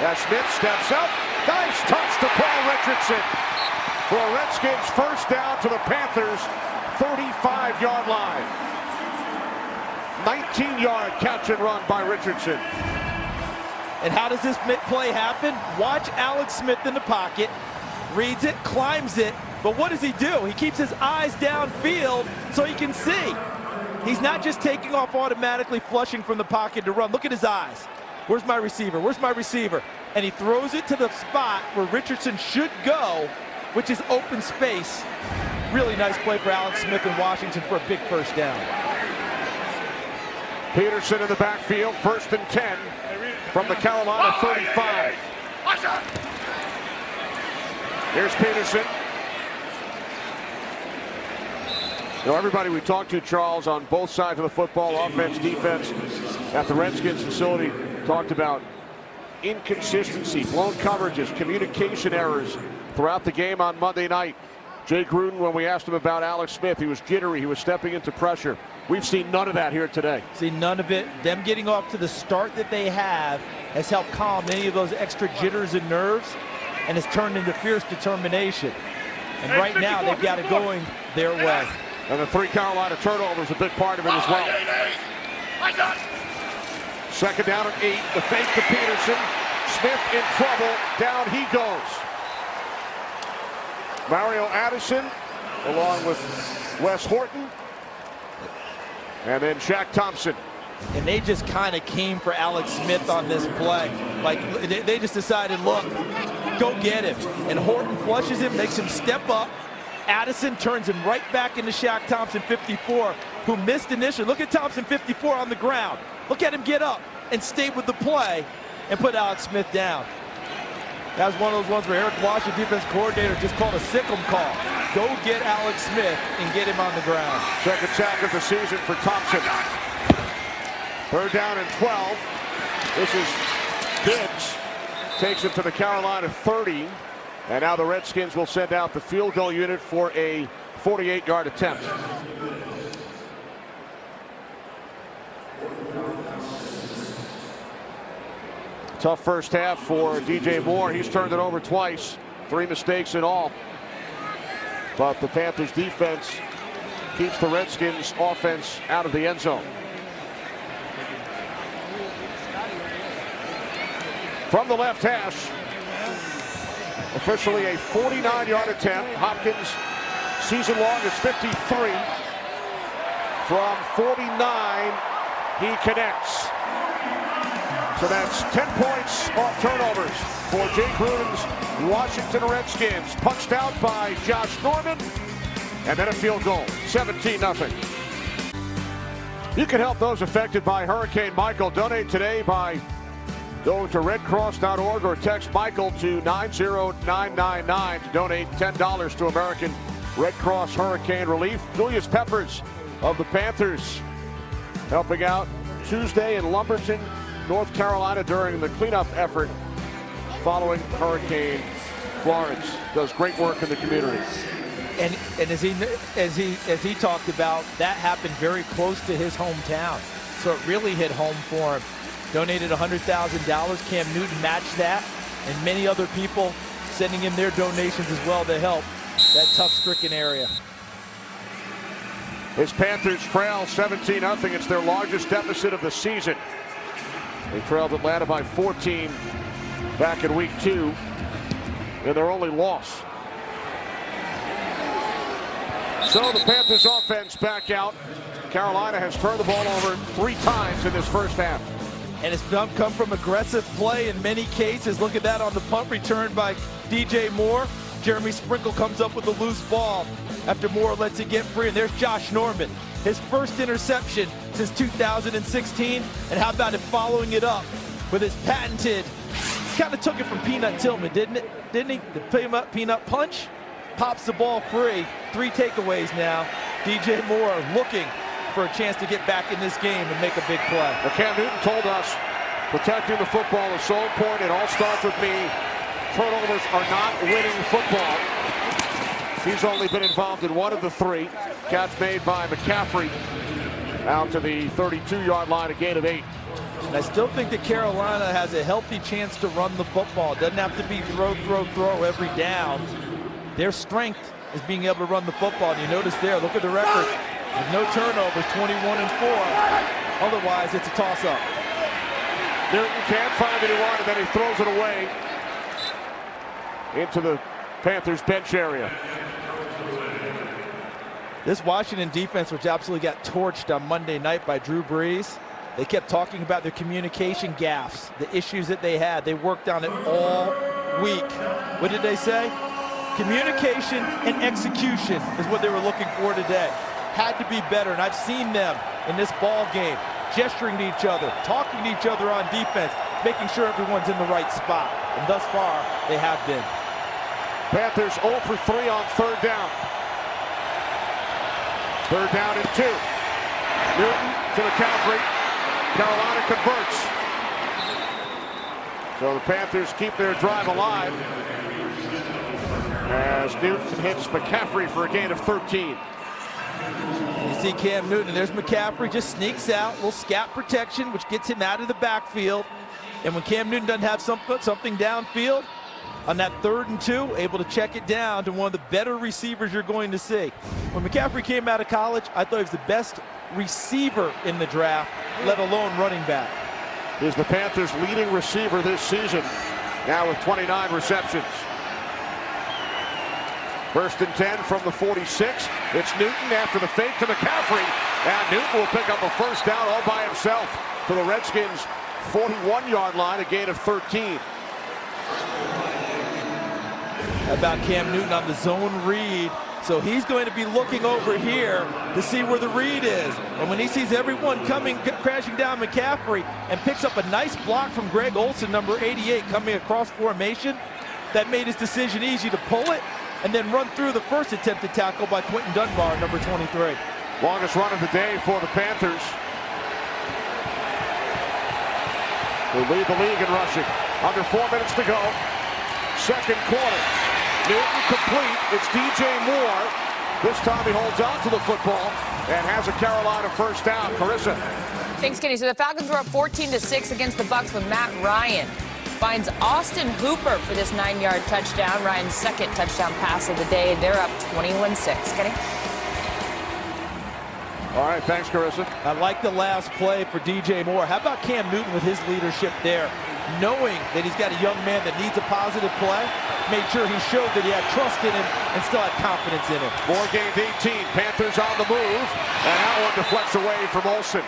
As Smith steps up, nice touch to Paul Richardson for a Redskins first down to the Panthers 35-yard line. 19-yard catch and run by Richardson. And how does this play happen? Watch Alex Smith in the pocket, reads it, climbs it, but what does he do? He keeps his eyes downfield so he can see. He's not just taking off automatically, flushing from the pocket to run. Look at his eyes. Where's my receiver? Where's my receiver? And he throws it to the spot where Richardson should go, which is open space. Really nice play for Alex Smith in Washington for a big first down. Peterson in the backfield, 1st and 10 from the Carolina 35. Here's Peterson. You know, everybody we talked to, Charles, on both sides of the football, offense, defense, at the Redskins facility, talked about inconsistency, blown coverages, communication errors throughout the game on Monday night. Jay Gruden, when we asked him about Alex Smith, he was jittery, he was stepping into pressure. We've seen none of that here today. Seen none of it. Them getting off to the start that they have has helped calm any of those extra jitters and nerves and has turned into fierce determination. And right now, they've got it going their way. And the 3 Carolina turnovers a big part of it as well. 2nd down and 8. The fake to Peterson. Smith in trouble. Down he goes. Mario Addison along with Wes Horton. And then Shaq Thompson. And they just kind of came for Alex Smith on this play. Like, they just decided, look, go get him. And Horton flushes him, makes him step up. Addison turns him right back into Shaq Thompson, 54, who missed initially. Look at Thompson, 54, on the ground. Look at him get up and stay with the play and put Alex Smith down. That was one of those ones where Eric Walsh, the defense coordinator, just called a sick'em call. Go get Alex Smith and get him on the ground. 2nd sack of the season for Thompson. 3rd down and 12. This is Bibbs. Takes it to the Carolina 30. And now the Redskins will send out the field goal unit for a 48-yard attempt. Tough first half for DJ Moore. He's turned it over twice. 3 mistakes in all. But the Panthers defense keeps the Redskins offense out of the end zone. From the left hash, officially a 49-yard attempt. Hopkins, season long is 53. From 49, he connects. So that's 10 points off turnovers for Jay Gruden's Washington Redskins. Punched out by Josh Norman, and then a field goal, 17-0. You can help those affected by Hurricane Michael. Donate today by going to redcross.org or text Michael to 90999 to donate $10 to American Red Cross Hurricane Relief. Julius Peppers of the Panthers helping out Tuesday in Lumberton, North Carolina during the cleanup effort following Hurricane Florence. Does great work in the community. And as he talked about, that happened very close to his hometown. So it really hit home for him. Donated $100,000. Cam Newton matched that, and many other people sending in their donations as well to help that tough stricken area. His Panthers trail 17-0. It's their largest deficit of the season. They trailed Atlanta by 14 back in week 2 in their only loss. So the Panthers offense back out. Carolina has turned the ball over 3 times in this first half. And it's come from aggressive play in many cases. Look at that on the punt return by DJ Moore. Jeremy Sprinkle comes up with a loose ball after Moore lets it get free. And there's Josh Norman, his first interception since 2016. And how about it following it up with his patented, kind of took it from Peanut Tillman, didn't he? The peanut punch, pops the ball free. 3 takeaways now. DJ Moore looking for a chance to get back in this game and make a big play. Well, Cam Newton told us protecting the football is so important. It all starts with me. Turnovers are not winning football. He's only been involved in 1 of the 3. Catch made by McCaffrey out to the 32-yard line, a gain of 8. And I still think that Carolina has a healthy chance to run the football. It doesn't have to be throw every down. Their strength is being able to run the football. And you notice there, look at the record. With no turnovers, 21-4. Otherwise, it's a toss-up. Newton can't find anyone, and then he throws it away into the Panthers bench area. This Washington defense, which absolutely got torched on Monday night by Drew Brees, they kept talking about their communication gaffes, the issues that they had. They worked on it all week. What did they say? Communication and execution is what they were looking for today. Had to be better, and I've seen them in this ball game gesturing to each other, talking to each other on defense, making sure everyone's in the right spot. And thus far, they have been. Panthers 0 for 3 on 3rd down. 3rd down and 2. Newton to McCaffrey. Carolina converts. So the Panthers keep their drive alive as Newton hits McCaffrey for a gain of 13. You see Cam Newton, and there's McCaffrey, just sneaks out, little scat protection, which gets him out of the backfield. And when Cam Newton doesn't have something downfield, on that 3rd and 2, able to check it down to one of the better receivers you're going to see. When McCaffrey came out of college, I thought he was the best receiver in the draft, let alone running back. He's the Panthers' leading receiver this season, now with 29 receptions. 1st and 10 from the 46. It's Newton after the fake to McCaffrey. And Newton will pick up a 1st down all by himself to the Redskins' 41-yard line, a gain of 13. How about Cam Newton on the zone read? So he's going to be looking over here to see where the read is. And when he sees everyone coming, crashing down McCaffrey, and picks up a nice block from Greg Olsen, number 88, coming across formation, that made his decision easy to pull it and then run through the first attempted tackle by Quentin Dunbar, number 23. Longest run of the day for the Panthers, who lead the league in rushing. Under 4 minutes to go. 2nd quarter. Newton complete. It's DJ Moore. This time he holds on to the football and has a Carolina 1st down. Carissa. Thanks, Kenny. So the Falcons were up 14-6 against the Bucs with Matt Ryan. Finds Austin Hooper for this 9-yard touchdown. Ryan's 2nd touchdown pass of the day. They're up 21-6. Kenny? All right, thanks, Carissa. I like the last play for DJ Moore. How about Cam Newton with his leadership there? Knowing that he's got a young man that needs a positive play, made sure he showed that he had trust in him and still had confidence in him. Moore gained 18. Panthers on the move. And that one deflects away from Olsen.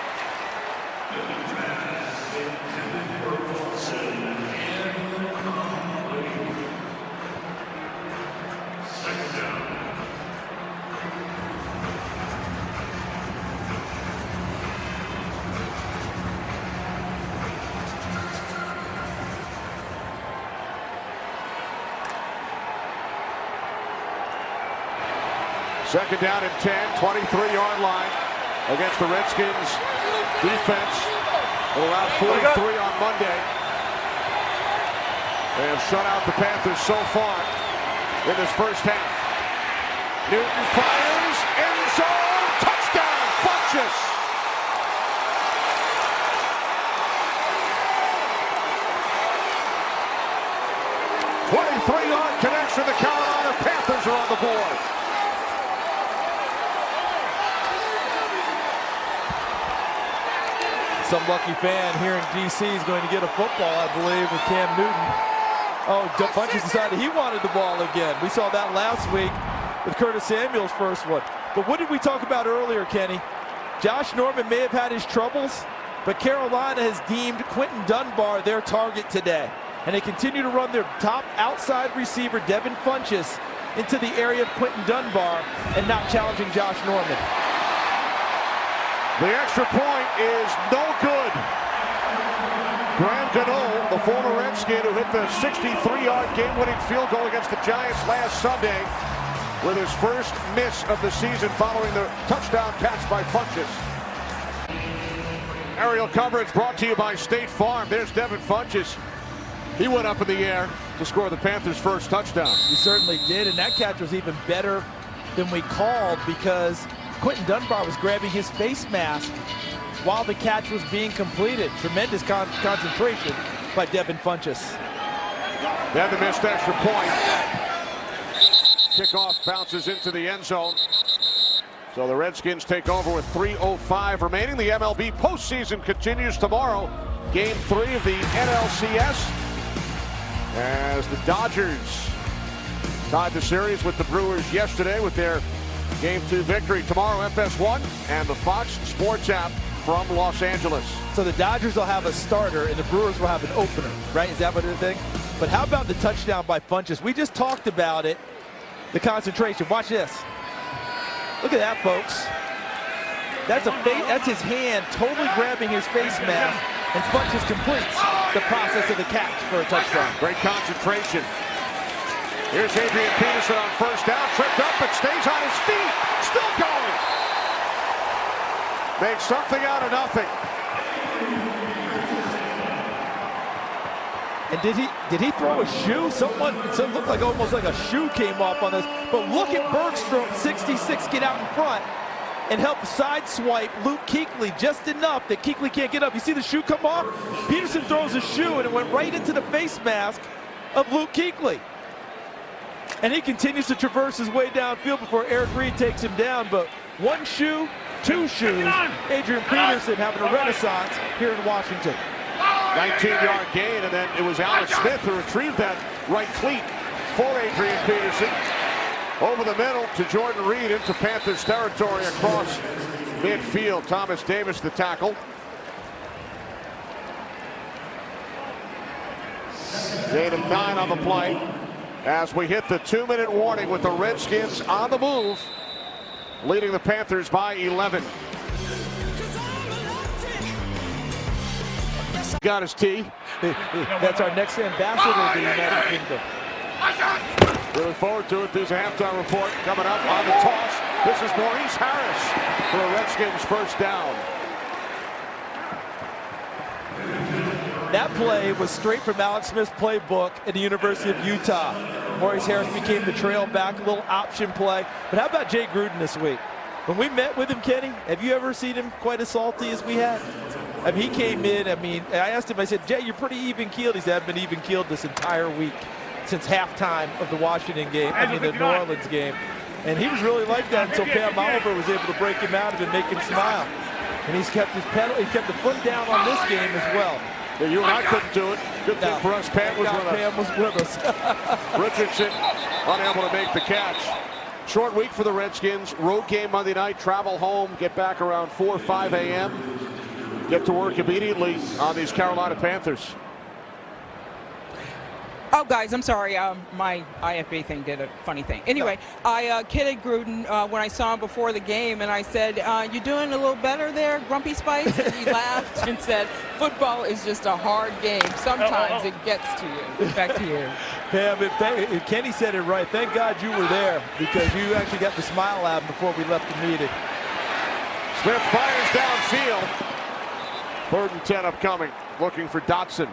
Second down and 10, 23-yard line against the Redskins defense. It allowed 43 on Monday. They have shut out the Panthers so far in this first half. Newton fires, end zone, touchdown, Funchess. '23-yard connection. The Carolina Panthers are on the board. Some lucky fan here in D.C. is going to get a football, I believe, with Cam Newton. Oh, Funchess decided he wanted the ball again. We saw that last week with Curtis Samuel's first one. But what did we talk about earlier, Kenny? Josh Norman may have had his troubles, but Carolina has deemed Quinton Dunbar their target today. And they continue to run their top outside receiver, Devin Funchess, into the area of Quinton Dunbar and not challenging Josh Norman. The extra point is no good. Graham Gano, the former Redskin who hit the 63-yard game-winning field goal against the Giants last Sunday, with his first miss of the season following the touchdown catch by Funchess. Aerial coverage brought to you by State Farm. There's Devin Funchess. He went up in the air to score the Panthers' first touchdown. He certainly did, and that catch was even better than we called because Quinton Dunbar was grabbing his face mask while the catch was being completed. Tremendous concentration by Devin Funchess. Then the missed extra point. Kickoff bounces into the end zone. So the Redskins take over with 3:05 remaining. The MLB postseason continues tomorrow. Game 3 of the NLCS. As the Dodgers tied the series with the Brewers yesterday with their Game 2 victory. Tomorrow, FS1 and the Fox Sports app from Los Angeles. So the Dodgers will have a starter and the Brewers will have an opener, right? Is that what they're thinking? But how about the touchdown by Funchess? We just talked about it. The concentration. Watch this. Look at that, folks. That's his hand totally grabbing his face mask, and Funchess completes the process of the catch for a touchdown. Great concentration. Here's Adrian Peterson on first down, tripped up but stays on his feet, still going. Makes something out of nothing. And did he throw a shoe? Someone looked like almost like a shoe came off on this. But look at Bergstrom, 66, get out in front and help sideswipe Luke Kuechly just enough that Kuechly can't get up. You see the shoe come off? Peterson throws a shoe and it went right into the face mask of Luke Kuechly. And he continues to traverse his way downfield before Eric Reed takes him down. But one shoe, two shoes. Adrian Peterson having a renaissance here in Washington. 19-yard gain, and then it was Alex Smith who retrieved that right cleat for Adrian Peterson. Over the middle to Jordan Reed into Panthers territory across midfield. Thomas Davis the tackle. Gain of 9 on the play as we hit the 2-minute warning with the Redskins on the move, leading the Panthers by 11. Got his tee. That's our next ambassador to the United Kingdom. Really forward to it. There's a halftime report coming up on the toss. This is Maurice Harris for the Redskins' first down. That play was straight from Alex Smith's playbook at the University of Utah. Maurice Harris became the trail back, a little option play. But how about Jay Gruden this week? When we met with him, Kenny, have you ever seen him quite as salty as we had? I mean, he came in, I asked him, I said, Jay, you're pretty even-keeled. He said, I've been even-keeled this entire week since halftime of the Washington game, the New Orleans game. And he was really like that until Pam Oliver was able to break him out of it and make him smile. And he's kept his pedal, he kept the foot down on this game as well. Yeah, you and I couldn't do it. Good thing for us, Pam was with us. Pam was with us. Richardson unable to make the catch. Short week for the Redskins. Road game Monday night. Travel home. Get back around 4 or 5 a.m. Get to work immediately on these Carolina Panthers. Oh, guys, I'm sorry. My IFB thing did a funny thing. Anyway, I kidded Gruden when I saw him before the game, and I said, you doing a little better there, Grumpy Spice? And he laughed and said, football is just a hard game. Sometimes it gets to you. Back to you. Pam, Kenny said it right. Thank God you were there because you actually got the smile out before we left the meeting. Smith fires downfield. 3rd and 10 upcoming. Looking for Dotson.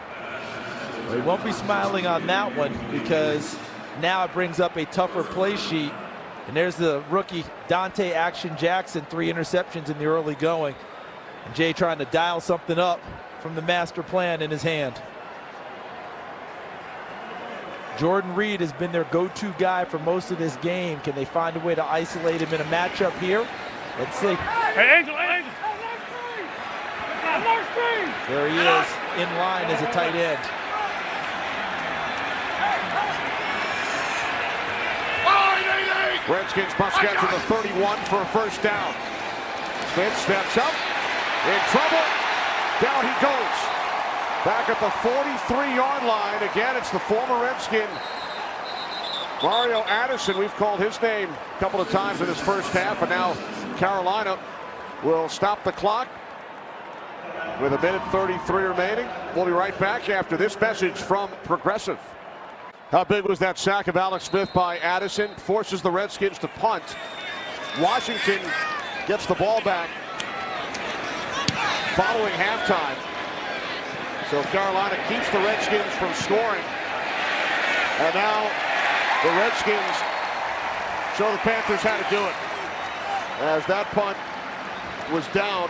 He won't be smiling on that one because now it brings up a tougher play sheet. And there's the rookie Dante Action Jackson, 3 interceptions in the early going. And Jay trying to dial something up from the master plan in his hand. Jordan Reed has been their go-to guy for most of this game. Can they find a way to isolate him in a matchup here? Let's see. Hey, Angel. There he is, in line as a tight end. Redskins must get to the 31 for a first down. Smith steps up, in trouble, down he goes. Back at the 43-yard line. Again, it's the former Redskin, Mario Addison. We've called his name a couple of times in this first half, and now Carolina will stop the clock with 1:33 remaining. We'll be right back after this message from Progressive. How big was that sack of Alex Smith by Addison? Forces the Redskins to punt. Washington gets the ball back following halftime. So Carolina keeps the Redskins from scoring. And now the Redskins show the Panthers how to do it. As that punt was down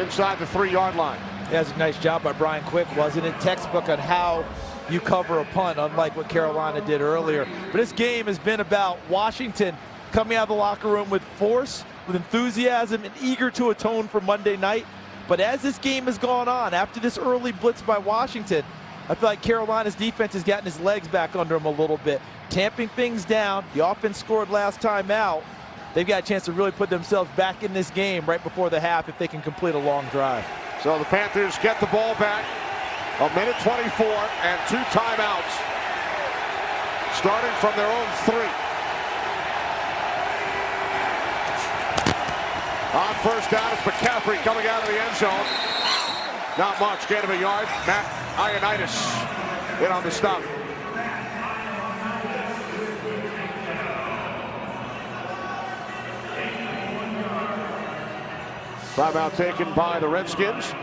inside the 3-yard line. That's a nice job by Brian Quick, wasn't it? Textbook on how you cover a punt, unlike what Carolina did earlier. But this game has been about Washington coming out of the locker room with force, with enthusiasm, and eager to atone for Monday night. But as this game has gone on, after this early blitz by Washington, I feel like Carolina's defense has gotten his legs back under him a little bit, tamping things down. The offense scored last time out. They've got a chance to really put themselves back in this game right before the half if they can complete a long drive. So the Panthers get the ball back. 1:24 and 2 timeouts. Starting from their own 3. On first down, it's McCaffrey coming out of the end zone. Not much, gain of a yard. Matt Ioannidis in on the stop. Timeout taken by the Redskins.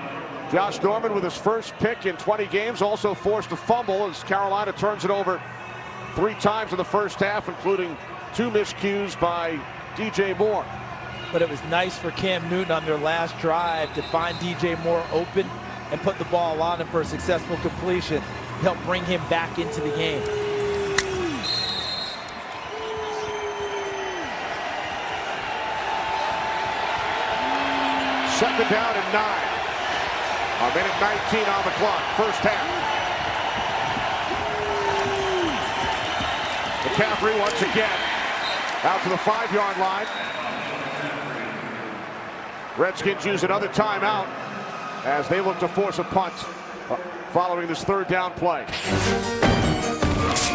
Josh Norman with his first pick in 20 games, also forced a fumble as Carolina turns it over 3 times in the first half, including 2 miscues by DJ Moore. But it was nice for Cam Newton on their last drive to find DJ Moore open and put the ball on him for a successful completion. Help bring him back into the game. Second down and 9. 1:19 on the clock, first half. McCaffrey once again out to the 5-yard line. Redskins use another timeout as they look to force a punt following this 3rd down play.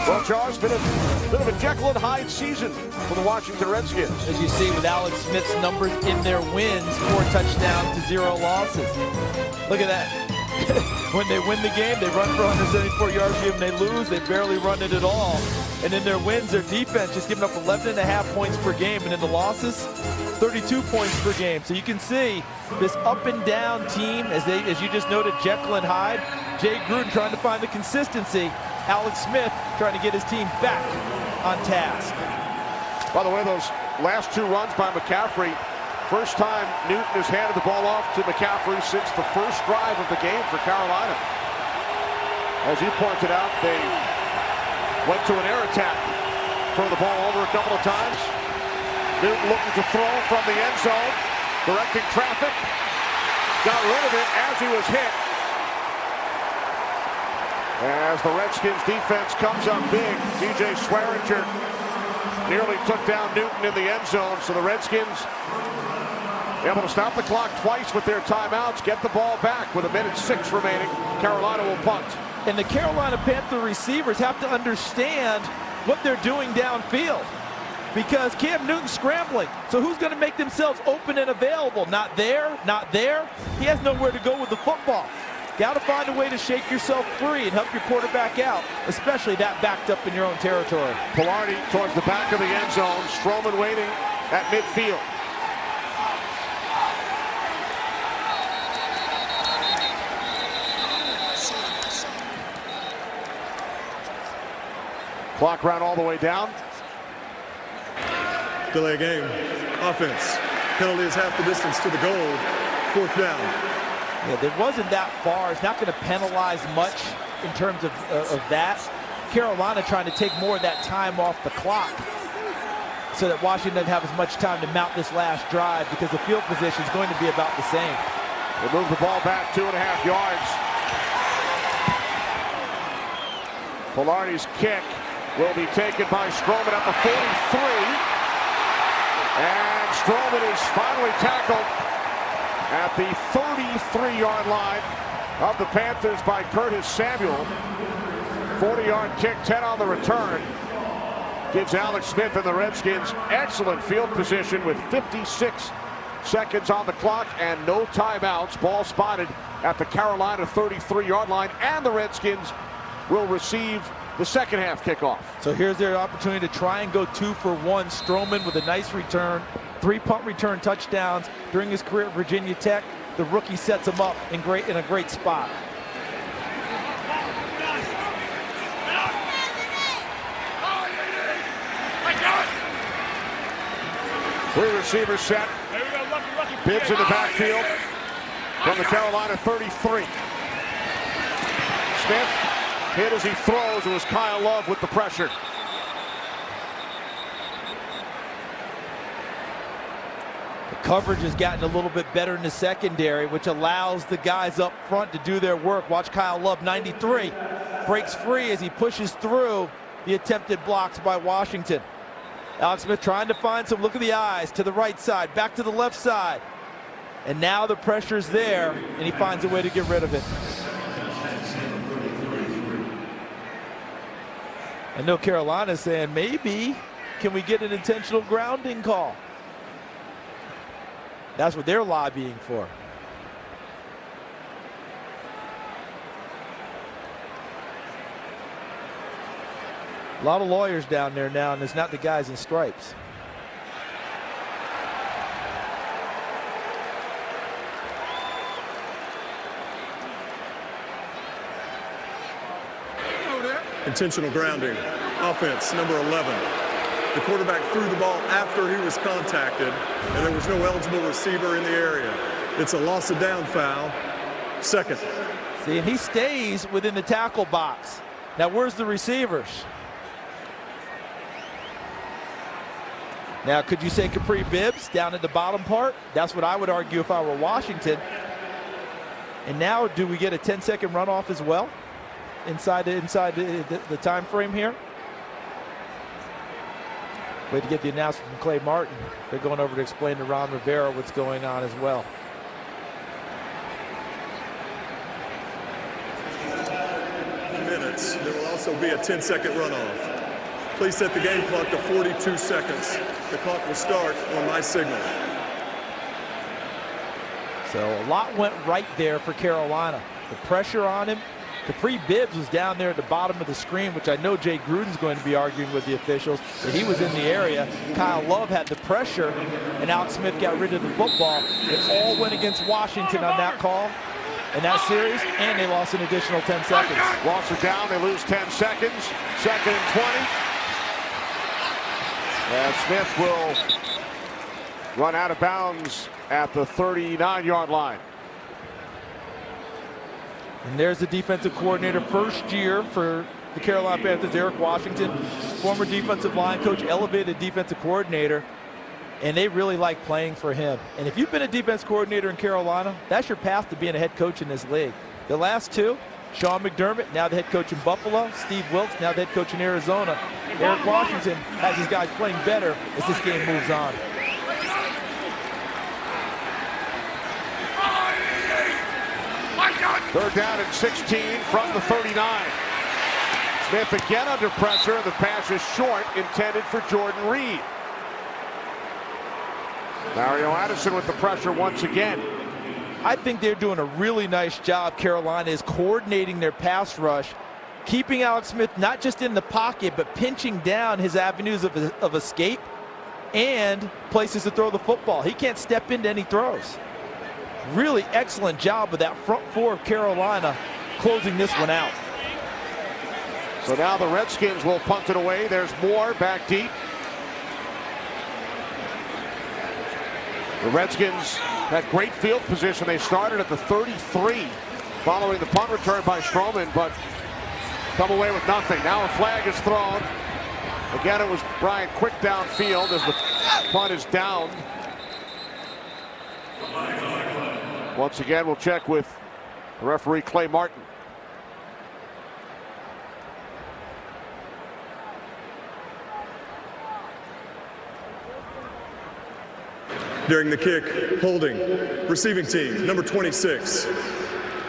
Well, Charles, been a bit of a Jekyll and Hyde season for the Washington Redskins. As you see with Alex Smith's numbers in their wins, 4 touchdowns to 0 losses. Look at that. When they win the game, they run for 174 yards. When they lose, they barely run it at all. And in their wins, their defense just giving up 11.5 points per game. And in the losses, 32 points per game. So you can see this up and down team, as you just noted, Jekyll and Hyde. Jay Gruden trying to find the consistency. Alex Smith trying to get his team back on task. By the way, those last 2 runs by McCaffrey, first time Newton has handed the ball off to McCaffrey since the first drive of the game for Carolina. As you pointed out, they went to an air attack throw the ball over a couple of times. Newton looking to throw from the end zone, directing traffic. Got rid of it as he was hit. As the Redskins defense comes up big, DJ Swearinger nearly took down Newton in the end zone. So the Redskins able to stop the clock twice with their timeouts, get the ball back with 1:06 remaining. Carolina will punt. And the Carolina Panther receivers have to understand what they're doing downfield, because Cam Newton's scrambling. So who's going to make themselves open and available? Not there, not there. He has nowhere to go with the football. Got to find a way to shake yourself free and help your quarterback out, especially that backed up in your own territory. Pilardi towards the back of the end zone. Stroman waiting at midfield. Clock ran all the way down. Delay game. Offense. Penalty is half the distance to the goal. 4th down. Yeah, it wasn't that far. It's not going to penalize much in terms of that. Carolina trying to take more of that time off the clock so that Washington doesn't have as much time to mount this last drive, because the field position is going to be about the same. They move the ball back 2.5 yards. Pilardi's kick will be taken by Stroman at the 43. And Stroman is finally tackled at the 33-yard line of the Panthers by Curtis Samuel. 40-yard kick, 10 on the return. Gives Alex Smith and the Redskins excellent field position with 56 seconds on the clock and no timeouts. Ball spotted at the Carolina 33-yard line, and the Redskins will receive the second half kickoff. So here's their opportunity to try and go 2 for 1. Stroman with a nice return, 3 punt return touchdowns during his career at Virginia Tech. The rookie sets him up in a great spot. Three receivers set. Bibbs in the backfield from the Carolina 33. Smith hit as he throws. It was Kyle Love with the pressure. The coverage has gotten a little bit better in the secondary, which allows the guys up front to do their work. Watch Kyle Love, 93, breaks free as he pushes through the attempted blocks by Washington. Alex Smith trying to find some, look at the eyes, to the right side, back to the left side. And now the pressure's there, and he finds a way to get rid of it. I know Carolina's saying, maybe, can we get an intentional grounding call? That's what they're lobbying for. A lot of lawyers down there now, and it's not the guys in stripes. Intentional grounding. Offense, number 11. The quarterback threw the ball after he was contacted, and there was no eligible receiver in the area. It's a loss of down foul. Second. See, and he stays within the tackle box. Now, where's the receivers? Now, could you say Capri Bibbs down at the bottom part? That's what I would argue if I were Washington. And now, do we get a 10-second runoff as well inside the time frame here? Way to get the announcement from Clay Martin. They're going over to explain to Ron Rivera what's going on as well. Minutes. There will also be a 10-second runoff. Please set the game clock to 42 seconds. The clock will start on my signal. So a lot went right there for Carolina. The pressure on him. Capri Bibbs was down there at the bottom of the screen, which I know Jay Gruden's going to be arguing with the officials, that he was in the area. Kyle Love had the pressure, and Alex Smith got rid of the football. It all went against Washington on that call in that series, and they lost an additional 10 seconds. Walks are down, they lose 10 seconds. Second and 20. And Smith will run out of bounds at the 39-yard line. And there's the defensive coordinator, first year for the Carolina Panthers, Eric Washington. former defensive line coach, elevated defensive coordinator, and they really like playing for him. And if you've been a defense coordinator in Carolina, that's your path to being a head coach in this league. The last two, Sean McDermott, now the head coach in Buffalo. Steve Wilks, now the head coach in Arizona. Eric Washington has his guys playing better as this game moves on. Third down and 16 from the 39. Smith again under pressure. The pass is short, intended for Jordan Reed. Mario Addison with the pressure once again. I think they're doing a really nice job. Carolina is coordinating their pass rush, keeping Alex Smith not just in the pocket, but pinching down his avenues of escape and places to throw the football. He can't step into any throws. Really excellent job with that front four of Carolina closing this one out. So now the Redskins will punt it away. There's Moore back deep. The Redskins had great field position. They started at the 33 following the punt return by Stroman, but come away with nothing. Now a flag is thrown. Again, it was Brian Quick downfield as the punt is down. Once again, we'll check with the referee Clay Martin. During the kick, holding, receiving team, number 26.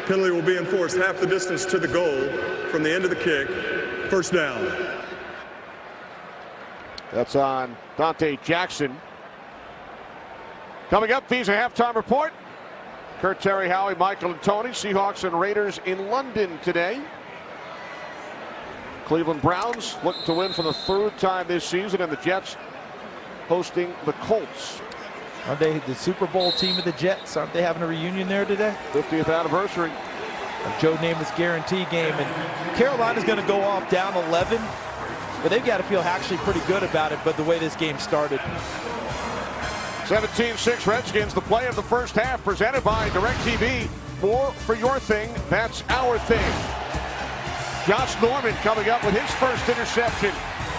Penalty will be enforced half the distance to the goal from the end of the kick. First down. That's on Dante Jackson. Coming up, Visa halftime report. Kurt, Terry, Howie, Michael, and Tony. Seahawks and Raiders in London today. Cleveland Browns looking to win for the third time this season, and the Jets hosting the Colts. Aren't they the Super Bowl team of the Jets? Aren't they having a reunion there today? 50th anniversary. Joe Namath's guarantee game. And Carolina's going to go off down 11, but they've got to feel actually pretty good about it, but the way this game started. 17-6 Redskins, the play of the first half, presented by DirecTV. More for your thing, that's our thing. Josh Norman coming up with his first interception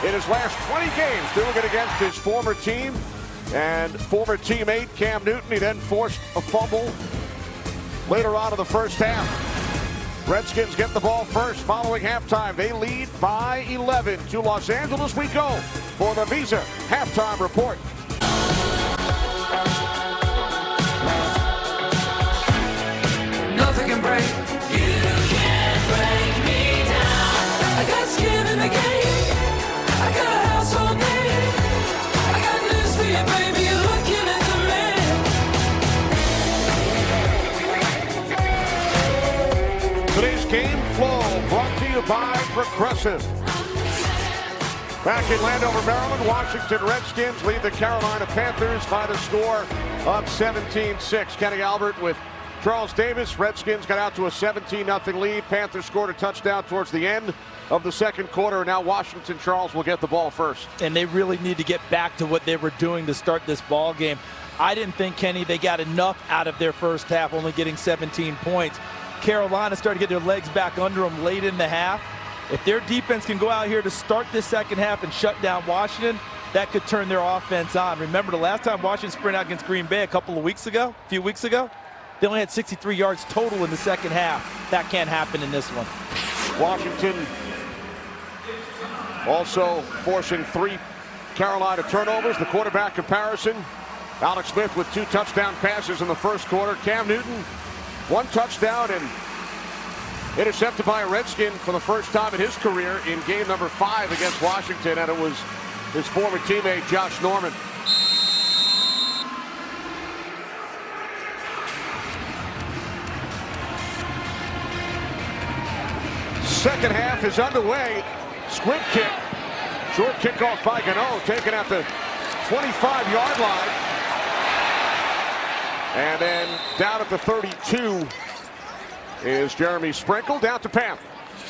in his last 20 games, doing it against his former team and former teammate Cam Newton. He then forced a fumble later on in the first half. Redskins get the ball first following halftime. They lead by 11. To Los Angeles we go for the Visa halftime report. Nothing can break. You can't break me down. I got skin in the game. I got a house all day. I got news for you, baby. You're looking at the man. Today's game flow brought to you by Progressive. Back in Landover, Maryland, Washington Redskins lead the Carolina Panthers by the score of 17-6. Kenny Albert with Charles Davis. Redskins got out to a 17-0 lead. Panthers scored a touchdown towards the end of the second quarter. And now Washington, Charles, will get the ball first. And they really need to get back to what they were doing to start this ball game. I didn't think, Kenny, they got enough out of their first half, only getting 17 points. Carolina started to get their legs back under them late in the half. If their defense can go out here to start this second half and shut down Washington, that could turn their offense on. Remember the last time Washington sprinted out against Green Bay a few weeks ago? They only had 63 yards total in the second half. That can't happen in this one. Washington also forcing 3 Carolina turnovers. The quarterback comparison. Alex Smith with 2 touchdown passes in the first quarter. Cam Newton, 1 touchdown and intercepted by a Redskin for the first time in his career in game number 5 against Washington, and it was his former teammate Josh Norman. Second half is underway. Squib kick. Short kickoff by Gano, taken at the 25-yard line. And then down at the 32 is Jeremy Sprinkle. Down to Pam.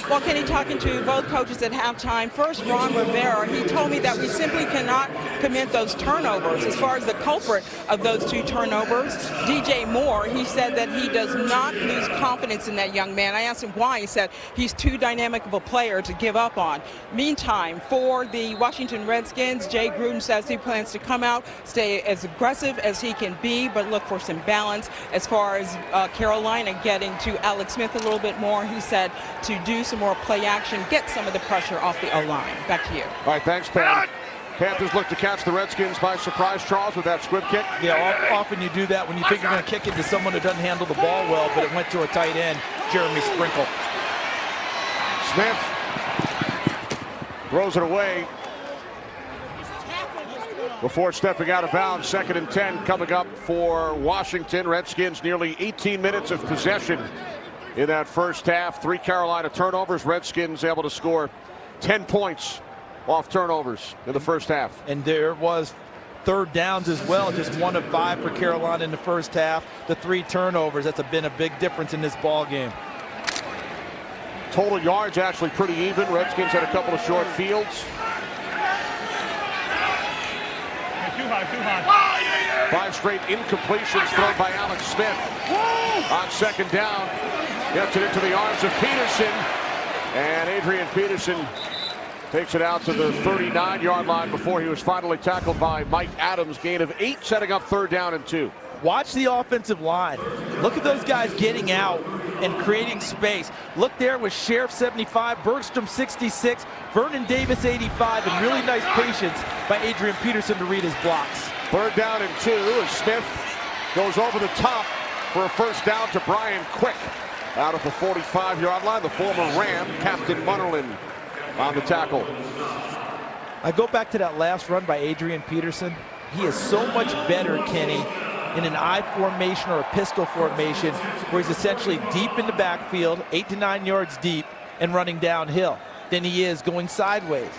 Well, Kenny, talking to both coaches at halftime, first Ron Rivera, he told me that we simply cannot commit those turnovers. As far as the culprit of those 2 turnovers, DJ Moore, he said that he does not lose confidence in that young man. I asked him why. He said he's too dynamic of a player to give up on. Meantime, for the Washington Redskins, Jay Gruden says he plans to come out, stay as aggressive as he can be, but look for some balance. As far as Carolina getting to Alex Smith a little bit more, he said to do some more play action, get some of the pressure off the O-line. Back to you. All right, thanks, Pam. Panthers look to catch the Redskins by surprise, Charles, with that squib kick. Yeah, often you do that when you think you're going to kick it to someone who doesn't handle the ball well, but it went to a tight end, Jeremy Sprinkle. Smith throws it away before stepping out of bounds. 2nd and 10 coming up for Washington. Redskins nearly 18 minutes of possession in that first half. 3 Carolina turnovers. Redskins able to score 10 points off turnovers in the first half. And there was 3rd downs as well, just 1 of 5 for Carolina in the first half. The 3 turnovers, that's been a big difference in this ball game. Total yards actually pretty even. Redskins had a couple of short fields. Too high. 5 straight incompletions thrown by Alex Smith. On 2nd down, gets it into the arms of Peterson. And Adrian Peterson takes it out to the 39-yard line before he was finally tackled by Mike Adams. Gain of 8, setting up 3rd down and 2. Watch the offensive line. Look at those guys getting out and creating space. Look there with Sheriff 75, Bergstrom 66, Vernon Davis 85, and really nice patience by Adrian Peterson to read his blocks. 3rd down and 2 as Smith goes over the top for a first down to Brian Quick out of the 45-yard line. The former Ram, Captain Munnerlyn, on the tackle. I go back to that last run by Adrian Peterson. He is so much better, Kenny, in an I formation or a pistol formation where he's essentially deep in the backfield, 8 to 9 yards deep, and running downhill than he is going sideways.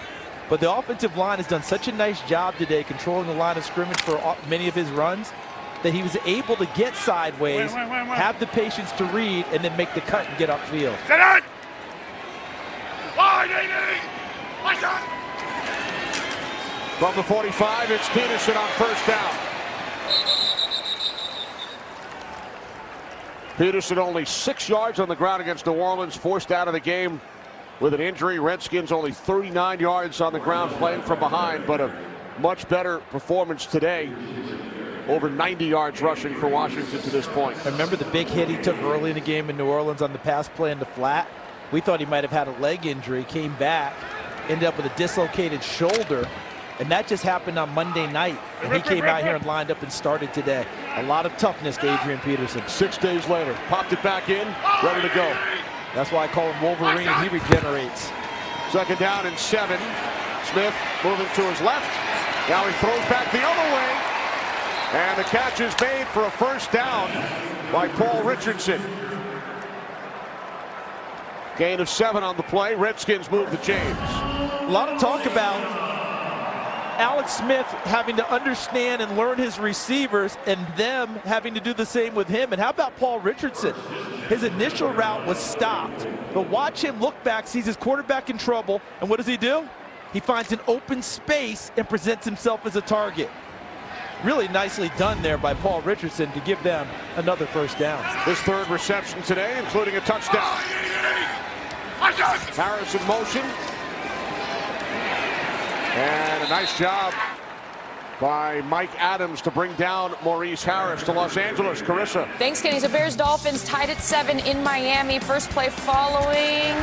But the offensive line has done such a nice job today controlling the line of scrimmage for many of his runs that he was able to get sideways, have the patience to read, and then make the cut and get upfield. From the 45, it's Peterson on first down. Peterson only 6 yards on the ground against New Orleans, forced out of the game with an injury. Redskins only 39 yards on the ground playing from behind, but a much better performance today. Over 90 yards rushing for Washington to this point. Remember the big hit he took early in the game in New Orleans on the pass play in the flat? We thought he might have had a leg injury, came back, ended up with a dislocated shoulder, and that just happened on Monday night. And he came out here and lined up and started today. A lot of toughness to Adrian Peterson. 6 days later, popped it back in, ready to go. That's why I call him Wolverine. He regenerates. 2nd down and 7. Smith moving to his left. Now he throws back the other way. And the catch is made for a first down by Paul Richardson. Gain of 7 on the play. Redskins move the chains. A lot of talk about Alex Smith having to understand and learn his receivers and them having to do the same with him. And how about Paul Richardson? His initial route was stopped, but watch him look back, sees his quarterback in trouble, and what does he do? He finds an open space and presents himself as a target. Really nicely done there by Paul Richardson to give them another first down. His 3rd reception today, including a touchdown. Harris in motion. And a nice job by Mike Adams to bring down Maurice Harris to Los Angeles. Carissa. Thanks, Kenny. So Bears-Dolphins tied at 7 in Miami. First play following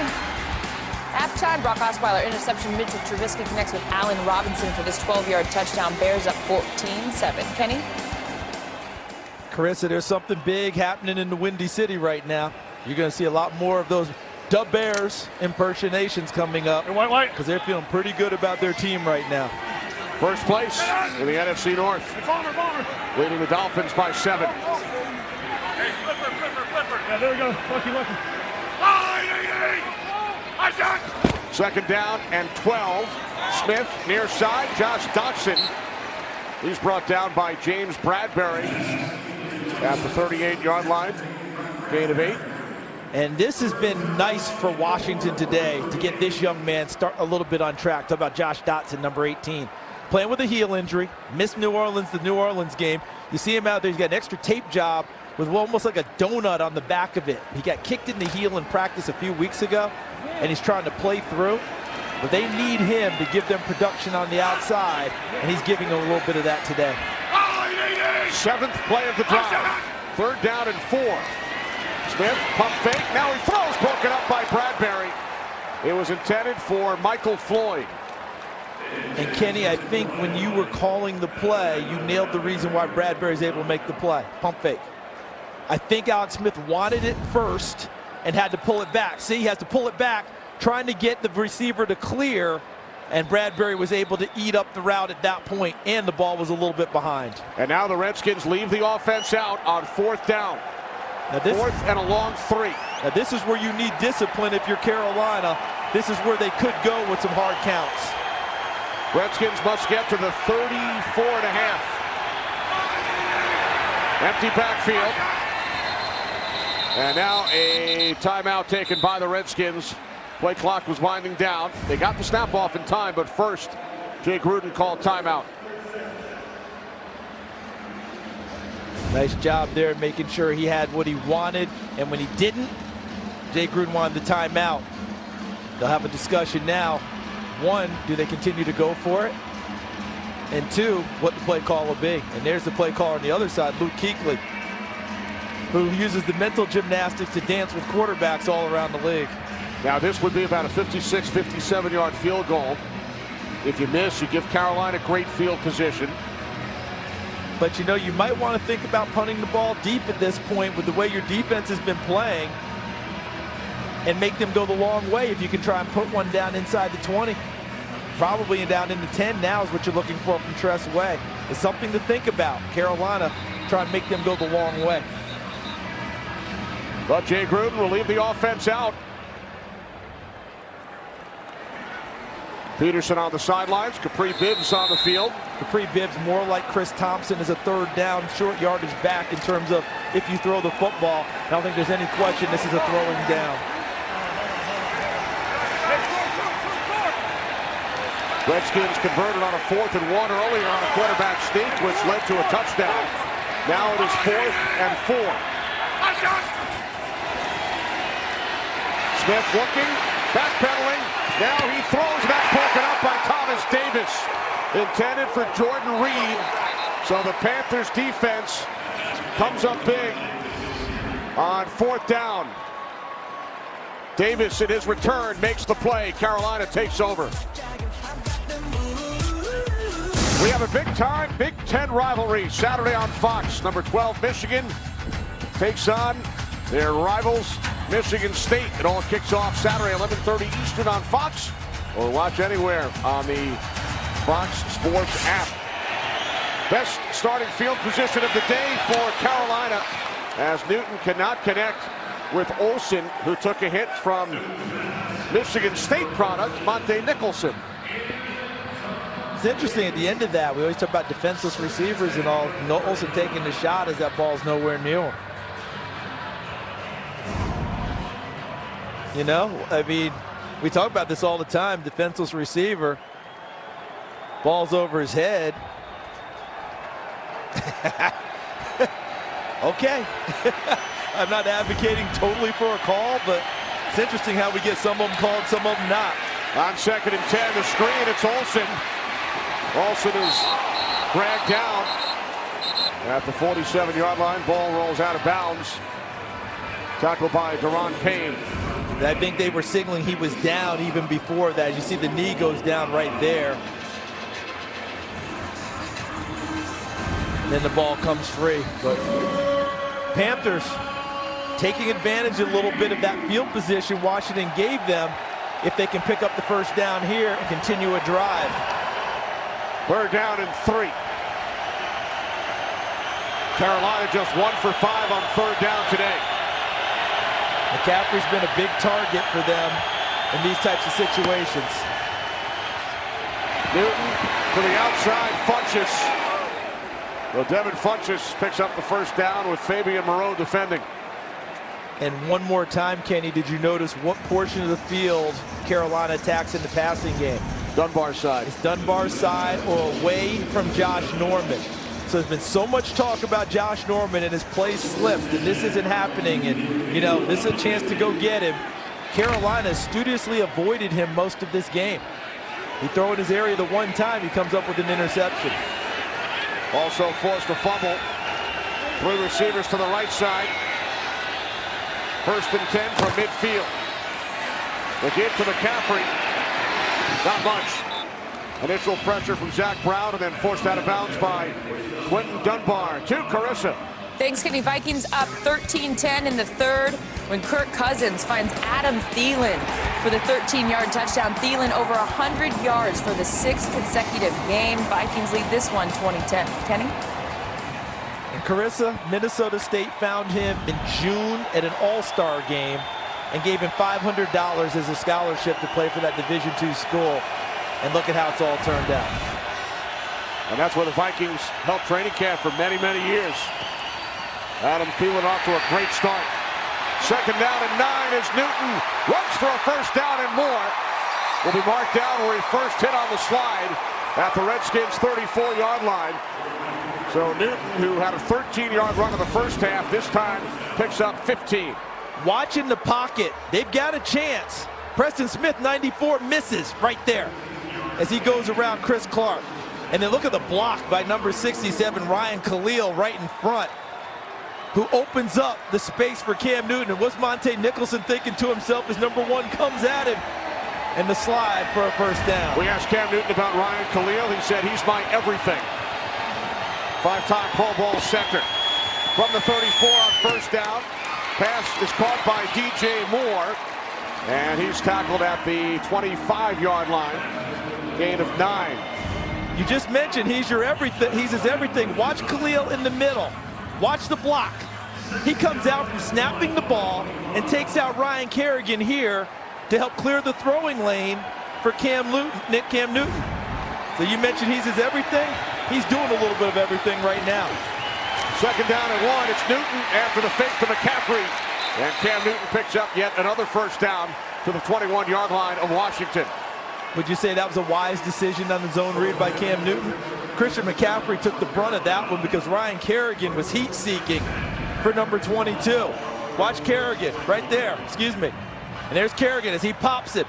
halftime. Brock Osweiler interception. Mitchell Trubisky connects with Allen Robinson for this 12-yard touchdown. Bears up 14-7. Kenny? Carissa, there's something big happening in the Windy City right now. You're going to see a lot more of those Da Bears impersonations coming up because they're feeling pretty good about their team right now. First place in the NFC North. Leading the Dolphins by 7. Yeah, there we go. Lucky. 2nd down and 12. Smith near side. Josh Dotson. He's brought down by James Bradbury at the 38-yard line. Gain of 8. And this has been nice for Washington today to get this young man start a little bit on track. Talk about Josh Dotson, number 18. Playing with a heel injury, missed the New Orleans game. You see him out there, he's got an extra tape job with almost like a donut on the back of it. He got kicked in the heel in practice a few weeks ago, and he's trying to play through. But they need him to give them production on the outside, and he's giving them a little bit of that today. 7th play of the drive. 3rd down and 4. Smith, pump fake, now he throws, broken up by Bradbury. It was intended for Michael Floyd. And Kenny, I think when you were calling the play, you nailed the reason why Bradbury's able to make the play. Pump fake. I think Alex Smith wanted it first and had to pull it back. See, he has to pull it back, trying to get the receiver to clear, and Bradbury was able to eat up the route at that point, and the ball was a little bit behind. And now the Redskins leave the offense out on 4th down. Now this, 4th and a long 3. Now this is where you need discipline if you're Carolina. This is where they could go with some hard counts. Redskins must get to the 34.5. Empty backfield. And now a timeout taken by the Redskins. Play clock was winding down. They got the snap off in time, but first, Jay Gruden called timeout. Nice job there making sure he had what he wanted, and when he didn't, Jay Gruden wanted the timeout. They'll have a discussion now. 1, do they continue to go for it? And 2, what the play call will be. And there's the play caller on the other side, Luke Kuechly, who uses the mental gymnastics to dance with quarterbacks all around the league. Now this would be about a 56, 57-yard field goal. If you miss, you give Carolina great field position. But you know, you might want to think about punting the ball deep at this point with the way your defense has been playing, and make them go the long way if you can try and put one down inside the 20. Probably down in the 10 now is what you're looking for from Tress Way. It's something to think about. Carolina try and make them go the long way. But Jay Gruden will leave the offense out. Peterson on the sidelines, Capri Bibbs on the field. Capri Bibbs more like Chris Thompson as a 3rd down, short yardage back in terms of if you throw the football. I don't think there's any question this is a throwing down. Redskins converted on a 4th and 1 earlier on a quarterback sneak, which led to a touchdown. Now it is 4th and 4. Smith looking, backpedaling. Now he throws, and that's broken up by Thomas Davis. Intended for Jordan Reed. So the Panthers defense comes up big on 4th down. Davis in his return makes the play. Carolina takes over. We have a big-time Big Ten rivalry Saturday on Fox. Number 12, Michigan, takes on their rivals, Michigan State. It all kicks off Saturday, 11:30 Eastern on Fox, or watch anywhere on the Fox Sports app. Best starting field position of the day for Carolina, as Newton cannot connect with Olsen, who took a hit from Michigan State product, Monte Nicholson. It's interesting at the end of that, we always talk about defenseless receivers and all. Olsen taking the shot as that ball's nowhere near him. You know, I mean, we talk about this all the time, defenseless receiver. Ball's over his head. Okay. I'm not advocating totally for a call, but it's interesting how we get some of them called, some of them not. On 2nd and 10, the screen, it's Olsen. Olsen is dragged down at the 47-yard line. Ball rolls out of bounds. Tackled by Daron Payne. I think they were signaling he was down even before that. You see the knee goes down right there. Then the ball comes free. But Panthers taking advantage a little bit of that field position Washington gave them if they can pick up the 1st down here and continue a drive. 3rd down and 3. Carolina just 1 for 5 on 3rd down today. McCaffrey's been a big target for them in these types of situations. Newton to the outside, Funchess. Well, Devin Funchess picks up the 1st down with Fabian Moreau defending. And one more time, Kenny, did you notice what portion of the field Carolina attacks in the passing game? Dunbar side. It's Dunbar side or away from Josh Norman. So there's been so much talk about Josh Norman and his play slipped, and this isn't happening, and you know, this is a chance to go get him. Carolina studiously avoided him most of this game. He throw in his area the one time, he comes up with an interception. Also forced a fumble. 3 receivers to the right side. 1st and 10 from midfield. The give to McCaffrey. Not much. Initial pressure from Zach Brown and then forced out of bounds by Quentin Dunbar to Carissa. Thanks, Kenny. Vikings up 13-10 in the 3rd when Kirk Cousins finds Adam Thielen for the 13-yard touchdown. Thielen over 100 yards for the 6th consecutive game. Vikings lead this one 20-10. Kenny? And Carissa, Minnesota State found him in June at an all-star game and gave him $500 as a scholarship to play for that Division II school. And look at how it's all turned out. And that's where the Vikings held training camp for many, many years. Adam Thielen off to a great start. 2nd down and 9 as Newton runs for a 1st down and more. Will be marked down where he first hit on the slide at the Redskins' 34-yard line. So Newton, who had a 13-yard run in the 1st half, this time picks up 15. Watch in the pocket. They've got a chance. Preston Smith, 94, misses right there as he goes around Chris Clark. And then look at the block by number 67, Ryan Khalil, right in front, who opens up the space for Cam Newton. And what's Monte Nicholson thinking to himself as number 1 comes at him? And the slide for a 1st down. We asked Cam Newton about Ryan Khalil. He said he's my everything. 5-time Pro Bowl center. From the 34 on 1st down. Pass is caught by DJ Moore. And he's tackled at the 25-yard line. Gain of 9. You just mentioned he's your everything. He's his everything. Watch Khalil in the middle. Watch the block. He comes out from snapping the ball and takes out Ryan Kerrigan here to help clear the throwing lane for Cam Newton. So you mentioned he's his everything. He's doing a little bit of everything right now. 2nd down and 1. It's Newton after the fake to McCaffrey. And Cam Newton picks up yet another 1st down to the 21-yard line of Washington. Would you say that was a wise decision on the zone read by Cam Newton? Christian McCaffrey took the brunt of that one because Ryan Kerrigan was heat-seeking for number 22. Watch Kerrigan right there, excuse me. And there's Kerrigan as he pops it.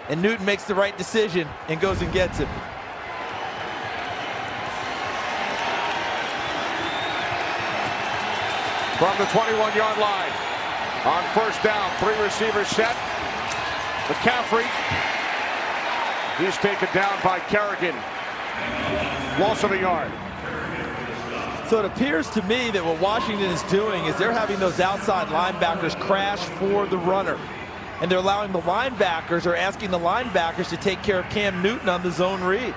And Newton makes the right decision and goes and gets him. From the 21-yard line. On 1st down, 3 receivers set. McCaffrey. He's taken down by Kerrigan. Loss of a yard. So it appears to me that what Washington is doing is they're having those outside linebackers crash for the runner. And they're allowing the linebackers or asking the linebackers to take care of Cam Newton on the zone read.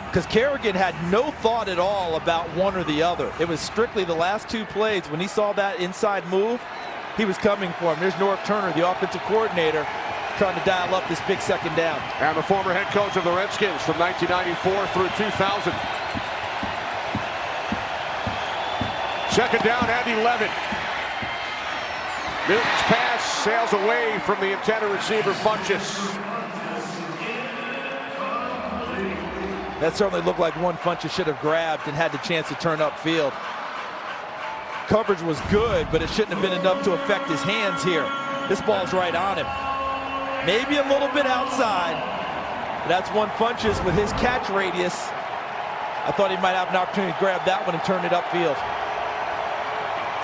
Because Kerrigan had no thought at all about one or the other. It was strictly the last 2 plays. When he saw that inside move, he was coming for him. There's Norv Turner, the offensive coordinator, trying to dial up this big 2nd down. And the former head coach of the Redskins from 1994 through 2000. 2nd down and 11. Newton's pass sails away from the intended receiver, Funchess. That certainly looked like one Funchess should have grabbed and had the chance to turn upfield. Coverage was good, but it shouldn't have been enough to affect his hands here. This ball's right on him. Maybe a little bit outside. But that's one Funchess with his catch radius. I thought he might have an opportunity to grab that one and turn it upfield.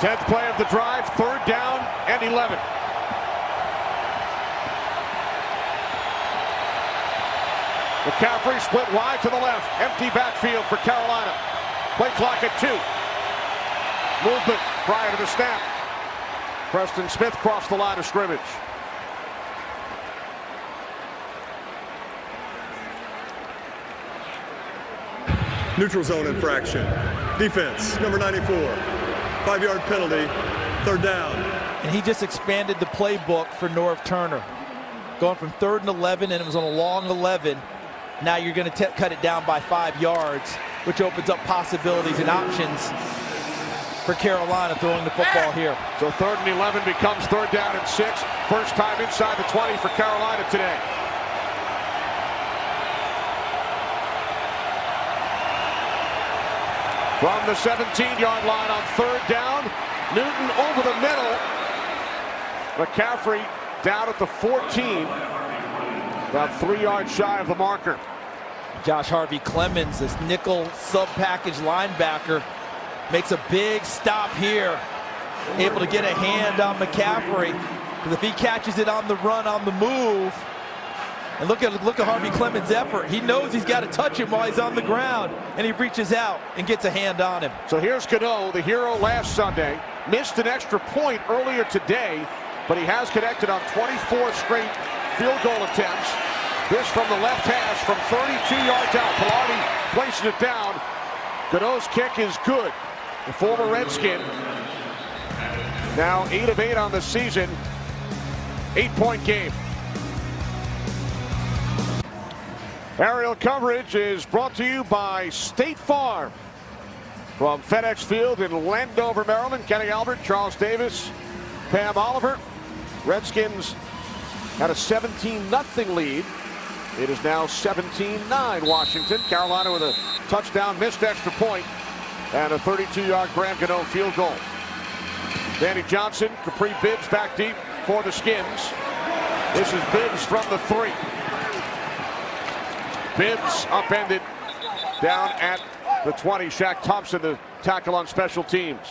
10th play of the drive, 3rd down and 11. McCaffrey split wide to the left. Empty backfield for Carolina. Play clock at 2. Movement prior to the snap. Preston Smith crossed the line of scrimmage. Neutral zone infraction. Defense, number 94. 5-yard penalty, 3rd down. And he just expanded the playbook for Norv Turner. Going from 3rd and 11, and it was on a long 11. Now you're going to cut it down by 5 yards, which opens up possibilities and options for Carolina throwing the football here. So 3rd and 11 becomes 3rd down and 6. First time inside the 20 for Carolina today. From the 17-yard line on 3rd down, Newton over the middle. McCaffrey down at the 14, about 3 yards shy of the marker. Josh Harvey-Clemens, this nickel sub-package linebacker, makes a big stop here. Able to get a hand on McCaffrey. Because if he catches it on the run, on the move, and look at Harvey-Clemens' effort. He knows he's got to touch him while he's on the ground, and he reaches out and gets a hand on him. So here's Gano, the hero last Sunday. Missed an extra point earlier today, but he has connected on 24 straight field goal attempts. This from the left hash from 32 yards out. Pilardi places it down. Gano's kick is good. The former Redskin, now 8 of 8 on the season. 8-point game. Aerial coverage is brought to you by State Farm. From FedEx Field in Landover, Maryland, Kenny Albert, Charles Davis, Pam Oliver. Redskins had a 17-0 lead. It is now 17-9 Washington. Carolina with a touchdown, missed extra point, and a 32-yard Graham Gano field goal. Danny Johnson, Capri Bibbs back deep for the Skins. This is Bibbs from the 3. Bibbs upended down at the 20. Shaq Thompson, the tackle on special teams.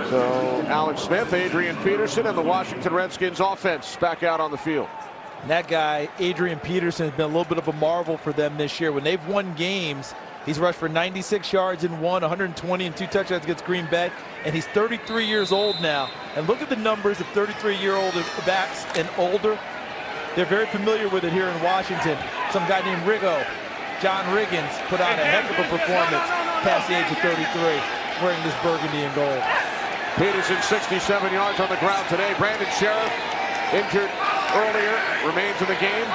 So Alex Smith, Adrian Peterson, and the Washington Redskins offense back out on the field. And that guy, Adrian Peterson, has been a little bit of a marvel for them this year. When they've won games, he's rushed for 96 yards and 120 and 2 touchdowns against Green Bay, and he's 33 years old now. And look at the numbers of 33-year-old backs and older. They're very familiar with it here in Washington. Some guy named Riggo, John Riggins, put on a heck of a performance past the age of 33, wearing this burgundy and gold. Peterson 67 yards on the ground today. Brandon Sheriff injured earlier, remains in the game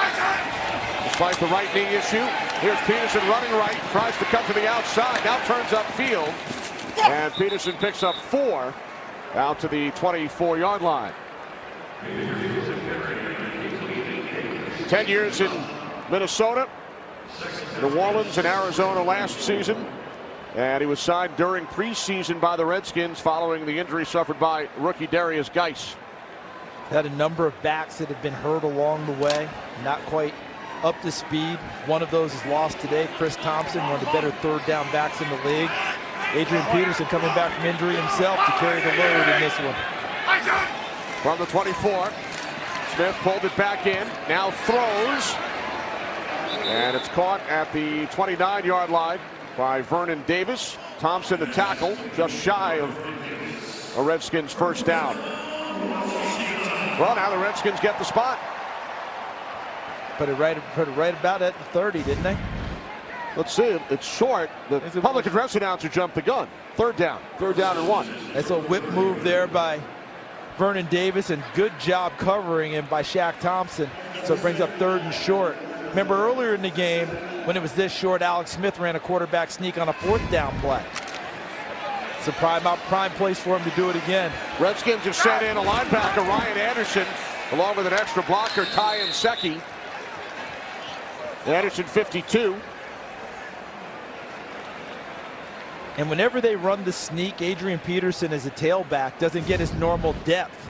despite the right knee issue. Here's Peterson running right, tries to cut to the outside, now turns upfield, and Peterson picks up 4 out to the 24-yard line. 10 years in Minnesota, New Orleans, and Arizona last season. And he was signed during preseason by the Redskins following the injury suffered by rookie Darius Geis. Had a number of backs that have been hurt along the way, not quite up to speed. One of those is lost today. Chris Thompson, one of the better 3rd down backs in the league. Adrian Peterson coming back from injury himself to carry the load in this one. From the 24, Smith pulled it back in, now throws. And it's caught at the 29-yard line by Vernon Davis. Thompson, the tackle, just shy of a Redskins first down. Well, now the Redskins get the spot. Put it right about at the 30, didn't they? Let's see, it's short. The public address announcer jumped the gun. 3rd down and 1. That's a whip move there by Vernon Davis, and good job covering him by Shaq Thompson. So it brings up 3rd and short. Remember earlier in the game, when it was this short, Alex Smith ran a quarterback sneak on a 4th down play. It's a prime place for him to do it again. Redskins have sent in a linebacker, Ryan Anderson, along with an extra blocker, Ty Nseki. Anderson 52. And whenever they run the sneak, Adrian Peterson as a tailback doesn't get his normal depth.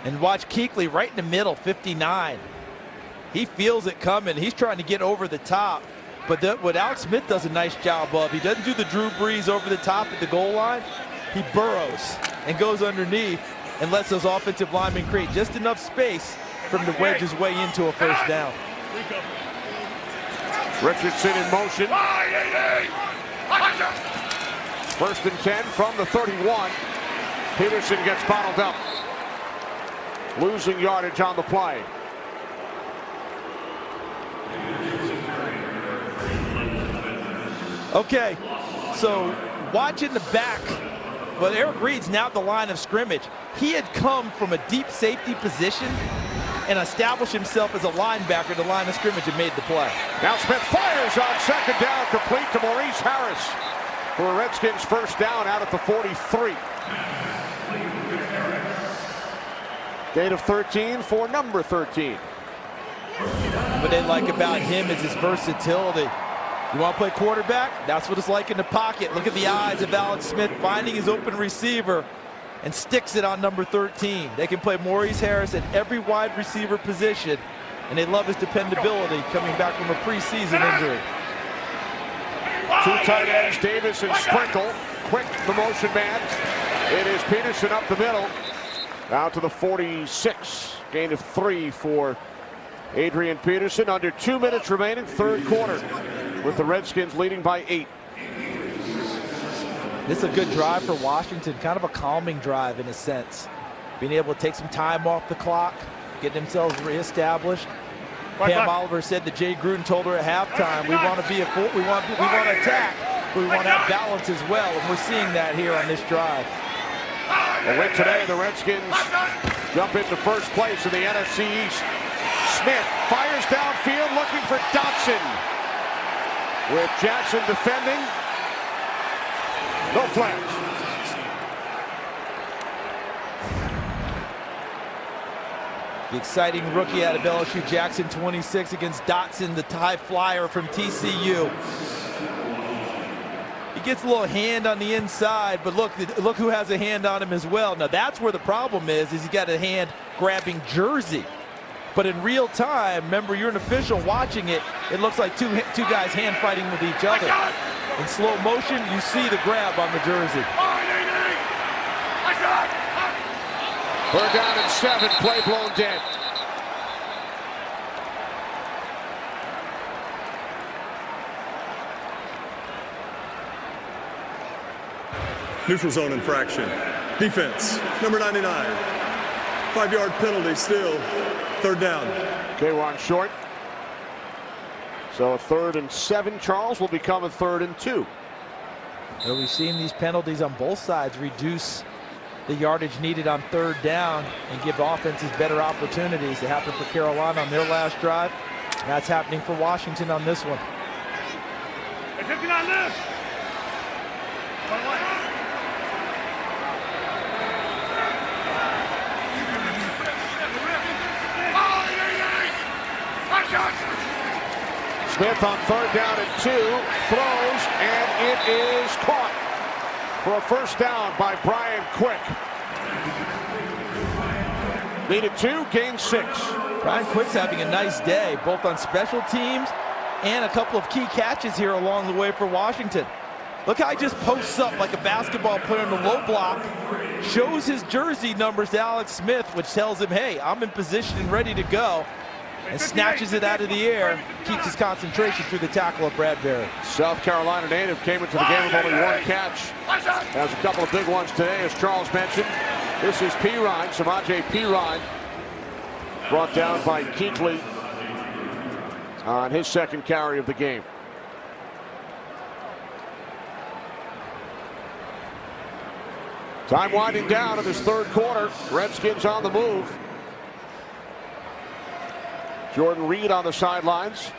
And watch Kuechly right in the middle, 59. He feels it coming. He's trying to get over the top. But what Alex Smith does a nice job of, he doesn't do the Drew Brees over the top at the goal line. He burrows and goes underneath and lets those offensive linemen create just enough space for him to wedge his way into a first down. Richardson in motion. 1st and 10 from the 31. Peterson gets bottled up. Losing yardage on the play. Okay, so watching the back, well, Eric Reid's now at the line of scrimmage. He had come from a deep safety position and established himself as a linebacker at the line of scrimmage and made the play. Now Smith fires on second down, complete to Maurice Harris for a Redskins first down out at the 43. Gain of 13 for number 13. What they like about him is his versatility. You want to play quarterback? That's what it's like in the pocket. Look at the eyes of Alex Smith finding his open receiver and sticks it on number 13. They can play Maurice Harris at every wide receiver position, and they love his dependability coming back from a preseason injury. Two tight ends, Davis and Sprinkle. Quick, the motion man. It is Peterson up the middle. Out to the 46. Gain of 3 for Adrian Peterson. Under 2 minutes remaining, third quarter, with the Redskins leading by 8. This is a good drive for Washington, kind of a calming drive in a sense. Being able to take some time off the clock, getting themselves reestablished. Pam Oliver said that Jay Gruden told her at halftime, we want to be we want to attack, but we want to have balance as well, and we're seeing that here on this drive. A win today, the Redskins jump into first place in the NFC East. Smith fires downfield looking for Dotson. With Jackson defending. No flags. The exciting rookie out of LSU, Jackson 26 against Dotson, the high flyer from TCU. He gets a little hand on the inside, but look who has a hand on him as well. Now that's where the problem is he's got a hand grabbing jersey. But in real time, remember, you're an official watching it, it looks like two guys hand fighting with each other. In slow motion, you see the grab on the jersey. We're down at 7, play blown dead. Neutral zone infraction. Defense, number 99. 5-yard penalty still. Third down. K1 short. So a 3rd and 7, Charles, will become a 3rd and 2. Well, we've seen these penalties on both sides reduce the yardage needed on third down and give offenses better opportunities. It happened for Carolina on their last drive. That's happening for Washington on this one. Hey, 59 left. Smith on 3rd down and 2, throws, and it is caught for a first down by Brian Quick. Needed 2, gained 6. Brian Quick's having a nice day, both on special teams and a couple of key catches here along the way for Washington. Look how he just posts up like a basketball player in the low block, shows his jersey numbers to Alex Smith, which tells him, hey, I'm in position and ready to go, and snatches it out of the air, keeps his concentration through the tackle of Bradbury. South Carolina native came into the game with only 1 catch. Has a couple of big ones today, as Charles mentioned. This is Perine, Samaje Perine, brought down by Keekly on his 2nd carry of the game. Time winding down in this 3rd quarter. Redskins on the move. Jordan Reed on the sidelines.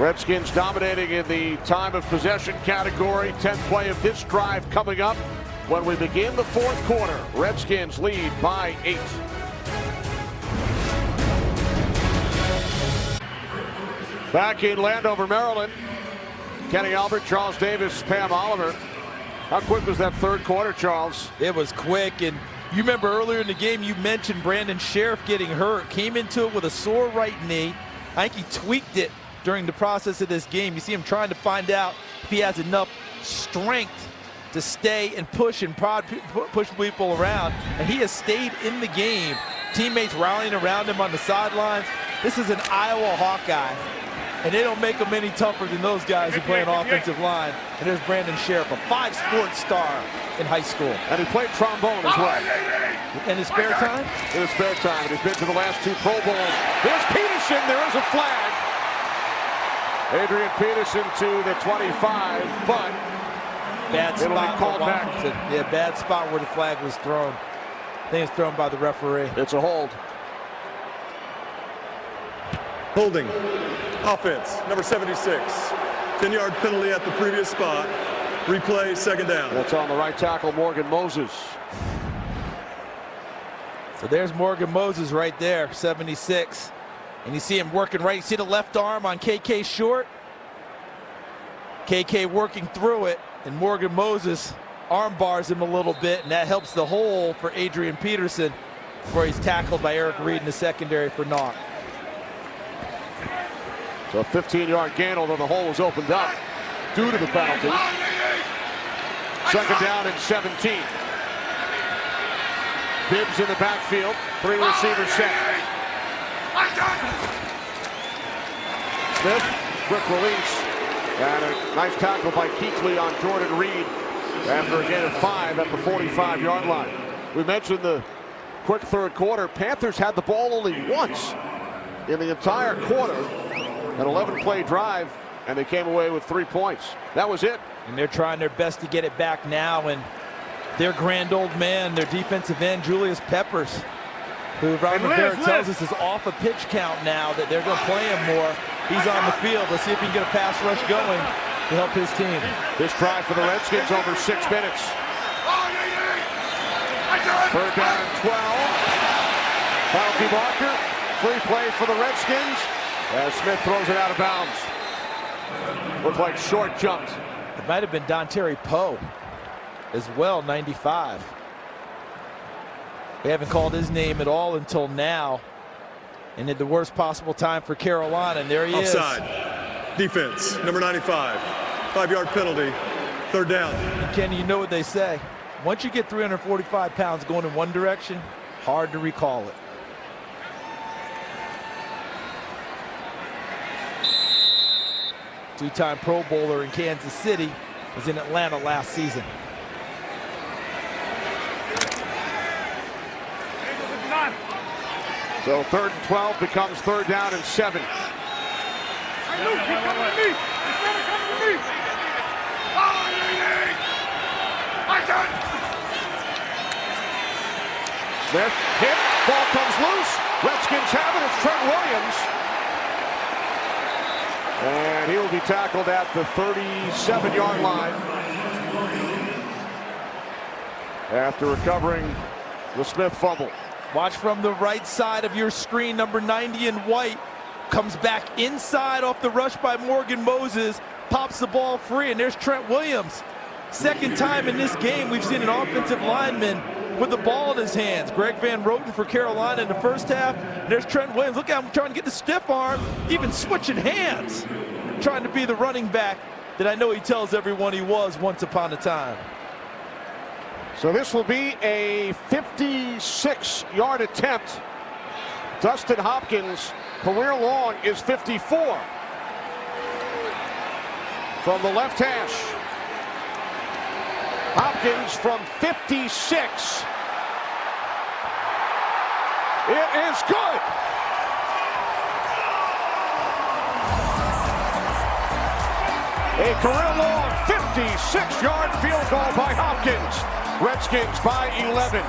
Redskins dominating in the time of possession category. 10th play of this drive coming up when we begin the 4th quarter. Redskins lead by 8. Back in Landover, Maryland. Kenny Albert, Charles Davis, Pam Oliver. How quick was that 3rd quarter, Charles? It was quick, and you remember earlier in the game you mentioned Brandon Sheriff getting hurt. Came into it with a sore right knee. I think he tweaked it during the process of this game. You see him trying to find out if he has enough strength to stay and push and push people around, and he has stayed in the game. Teammates rallying around him on the sidelines. This is an Iowa Hawkeye, and they don't make them any tougher than those guys who play an offensive line. And there's Brandon Sheriff, a 5-sport star in high school. And he played trombone as well. In his spare time? In his spare time. And he's been to the last 2 Pro Bowls. There's Peterson. There is a flag. Adrian Peterson to the 25, but Bad It'll be spot called for back. Washington. Yeah, bad spot where the flag was thrown. I think it's thrown by the referee. It's a hold. Holding. Offense, number 76. 10-yard penalty at the previous spot. Replay, second down. That's on the right tackle, Morgan Moses. So there's Morgan Moses right there, 76. And you see him working right. You see the left arm on KK Short? KK working through it, and Morgan Moses arm bars him a little bit, and that helps the hole for Adrian Peterson where he's tackled by Eric Reed in the secondary for naught. So a 15-yard gain, although the hole was opened up due to the penalty. Second down and 17. Bibbs in the backfield. 3 receivers set. Smith, quick release. And a nice tackle by Keathley on Jordan Reed after a gain of 5 at the 45-yard line. We mentioned the quick third quarter. Panthers had the ball only once in the entire quarter. An 11-play drive, and they came away with 3 points. That was it. And they're trying their best to get it back now, and their grand old man, their defensive end, Julius Peppers, who Ron Rivera tells us is off a pitch count now, that they're going to play him more. He's on the field. Let's see if he can get a pass rush going to help his team. This drive for the Redskins over 6 minutes. Third down and 12. Penalty marker. Free play for the Redskins as Smith throws it out of bounds. Looked like Short jumped. It might have been Dontari Poe as well, 95. They haven't called his name at all until now. And at the worst possible time for Carolina, and there he is. Offside. Defense, number 95. 5-yard penalty. Third down. And Kenny, you know what they say. Once you get 345 pounds going in one direction, hard to recall it. Two-time Pro Bowler in Kansas City, was in Atlanta last season. So third and 12 becomes third down and 7. Smith hit, ball comes loose. Redskins have it. It's Trent Williams. And he will be tackled at the 37-yard line after recovering the Smith fumble. Watch from the right side of your screen. Number 90 in white comes back inside off the rush by Morgan Moses, pops the ball free, and there's Trent Williams. Second time in this game we've seen an offensive lineman with the ball in his hands. Greg Van Roten for Carolina in the first half. There's Trent Williams. Look at him trying to get the stiff arm, even switching hands, trying to be the running back that I know he tells everyone he was once upon a time. So this will be a 56-yard attempt. Dustin Hopkins' career long is 54. From the left hash. Hopkins from 56. It is good. A career-long 56-yard field goal by Hopkins. Redskins by 11.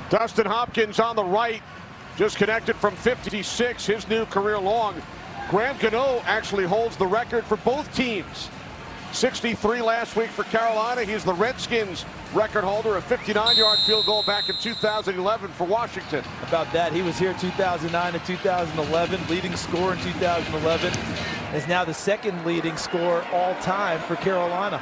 Dustin Hopkins on the right, just connected from 56, his new career long. Graham Gano actually holds the record for both teams. 63 last week for Carolina. He's the Redskins record holder, a 59-yard field goal back in 2011 for Washington. How about that? He was here 2009 and 2011, leading scorer in 2011. Is now the second leading scorer all time for Carolina.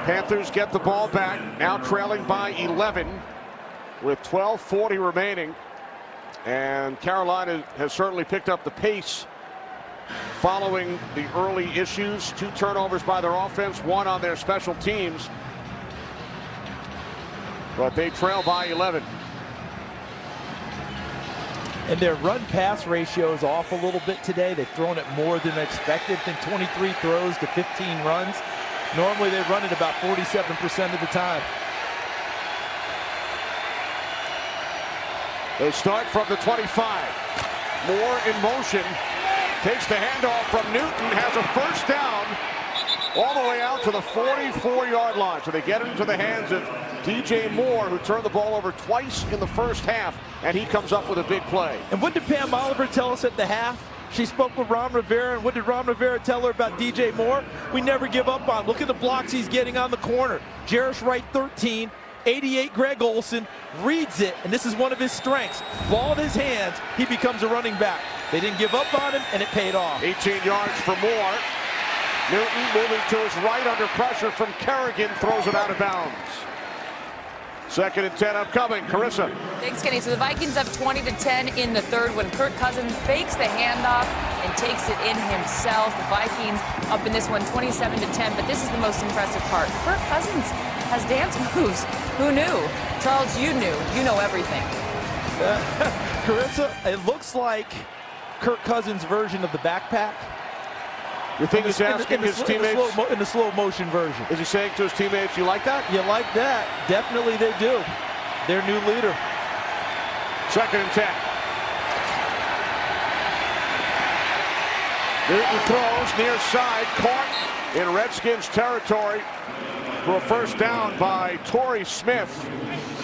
Panthers get the ball back, now trailing by 11 with 12:40 remaining. And Carolina has certainly picked up the pace following the early issues. 2 turnovers by their offense, 1 on their special teams. But they trail by 11. And their run-pass ratio is off a little bit today. They've thrown it more than expected. I think 23 throws to 15 runs. Normally they run it about 47% of the time. They start from the 25. Moore in motion. Takes the handoff from Newton, has a first down all the way out to the 44-yard line. So they get it into the hands of DJ Moore, who turned the ball over twice in the first half, and he comes up with a big play. And what did Pam Oliver tell us at the half? She spoke with Ron Rivera, and what did Ron Rivera tell her about DJ Moore? We never give up on. Look at the blocks he's getting on the corner. Jarish Wright, 13. 88 Greg Olson reads it, and this is one of his strengths. Ball in his hands, he becomes a running back. They didn't give up on him, and it paid off. 18 yards for Moore. Newton moving to his right under pressure from Kerrigan, throws it out of bounds. 2nd and 10 upcoming. Carissa. Thanks, Kenny. So the Vikings up 20-10 in the third when Kirk Cousins fakes the handoff and takes it in himself. The Vikings up in this one 27-10, but this is the most impressive part. Kirk Cousins has dance moves. Who knew? Charles, you knew. You know everything. Carissa, it looks like Kirk Cousins' version of the backpack. You think he's asking his teammates? In the slow motion version. Is he saying to his teammates, you like that? You like that? Definitely they do. Their new leader. 2nd and 10. Newton throws near side, caught in Redskins territory for a first down by Torrey Smith.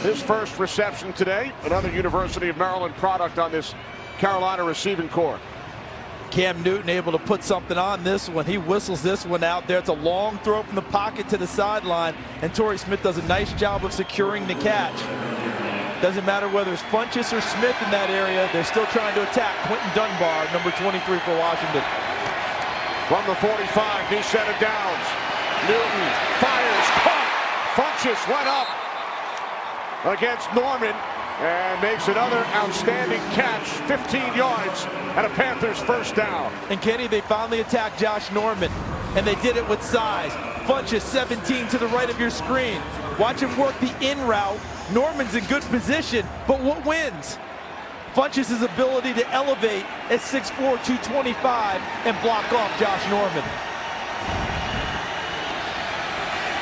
His first reception today. Another University of Maryland product on this Carolina receiving corps. Cam Newton able to put something on this one. He whistles this one out there. It's a long throw from the pocket to the sideline, and Torrey Smith does a nice job of securing the catch. Doesn't matter whether it's Funchess or Smith in that area, they're still trying to attack Quentin Dunbar, number 23 for Washington. From the 45, new set of downs. Newton fires, caught. Funchess went up against Norman and makes another outstanding catch, 15 yards, and a Panthers first down. And Kenny, they finally attacked Josh Norman, and they did it with size. Funchess 17 to the right of your screen. Watch him work the in route. Norman's in good position, but what wins? Funchess' ability to elevate at 6'4", 225 and block off Josh Norman.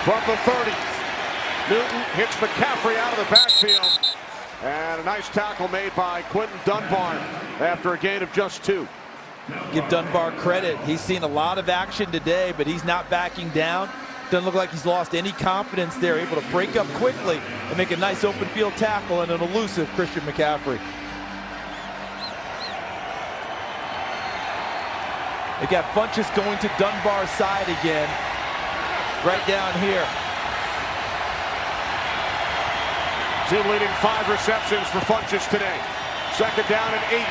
From the 30, Newton hits McCaffrey out of the backfield. And a nice tackle made by Quentin Dunbar after a gain of just 2. Give Dunbar credit. He's seen a lot of action today, but he's not backing down. Doesn't look like he's lost any confidence there. Able to break up quickly and make a nice open field tackle and an elusive Christian McCaffrey. They got Funchess going to Dunbar's side again. Right down here. Team leading 5 receptions for Funchess today. 2nd down and 8.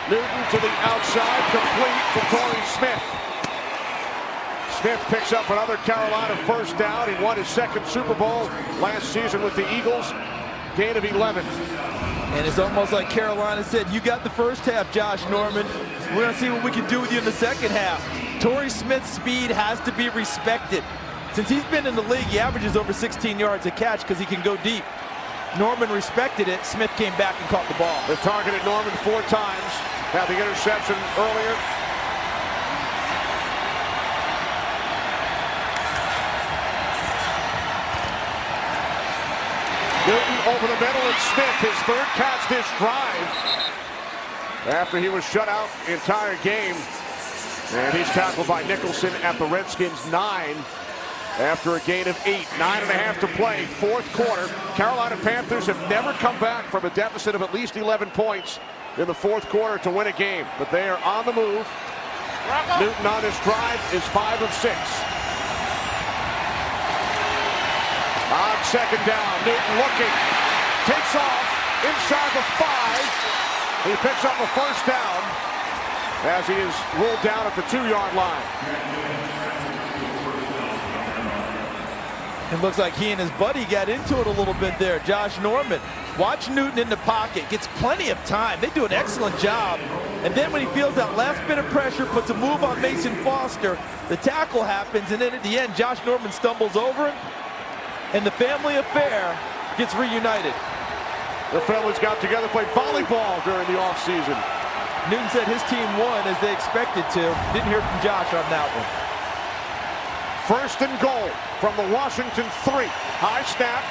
Newton to the outside, complete to Torrey Smith. Smith picks up another Carolina first down. He won his 2nd Super Bowl last season with the Eagles. Gain of 11. And it's almost like Carolina said, you got the first half, Josh Norman. We're going to see what we can do with you in the second half. Torrey Smith's speed has to be respected. Since he's been in the league, he averages over 16 yards a catch because he can go deep. Norman respected it. Smith came back and caught the ball. They targeted Norman 4 times. Had the interception earlier. Newton over the middle, and Smith, his 3rd catch this drive. After he was shut out the entire game. And he's tackled by Nicholson at the Redskins 9. After a gain of 8, 9.5 to play, 4th quarter. Carolina Panthers have never come back from a deficit of at least 11 points in the 4th quarter to win a game, but they are on the move. Newton on his drive is 5 of 6. On 2nd down, Newton looking, takes off inside the 5. He picks up a first down as he is ruled down at the 2-yard line. It looks like he and his buddy got into it a little bit there. Josh Norman. Watch Newton in the pocket. Gets plenty of time. They do an excellent job. And then when he feels that last bit of pressure, puts a move on Mason Foster, the tackle happens, and then at the end, Josh Norman stumbles over him, and the family affair gets reunited. The fellas got together, played volleyball during the offseason. Newton said his team won as they expected to. Didn't hear from Josh on that one. 1st and goal from the Washington 3. High snap.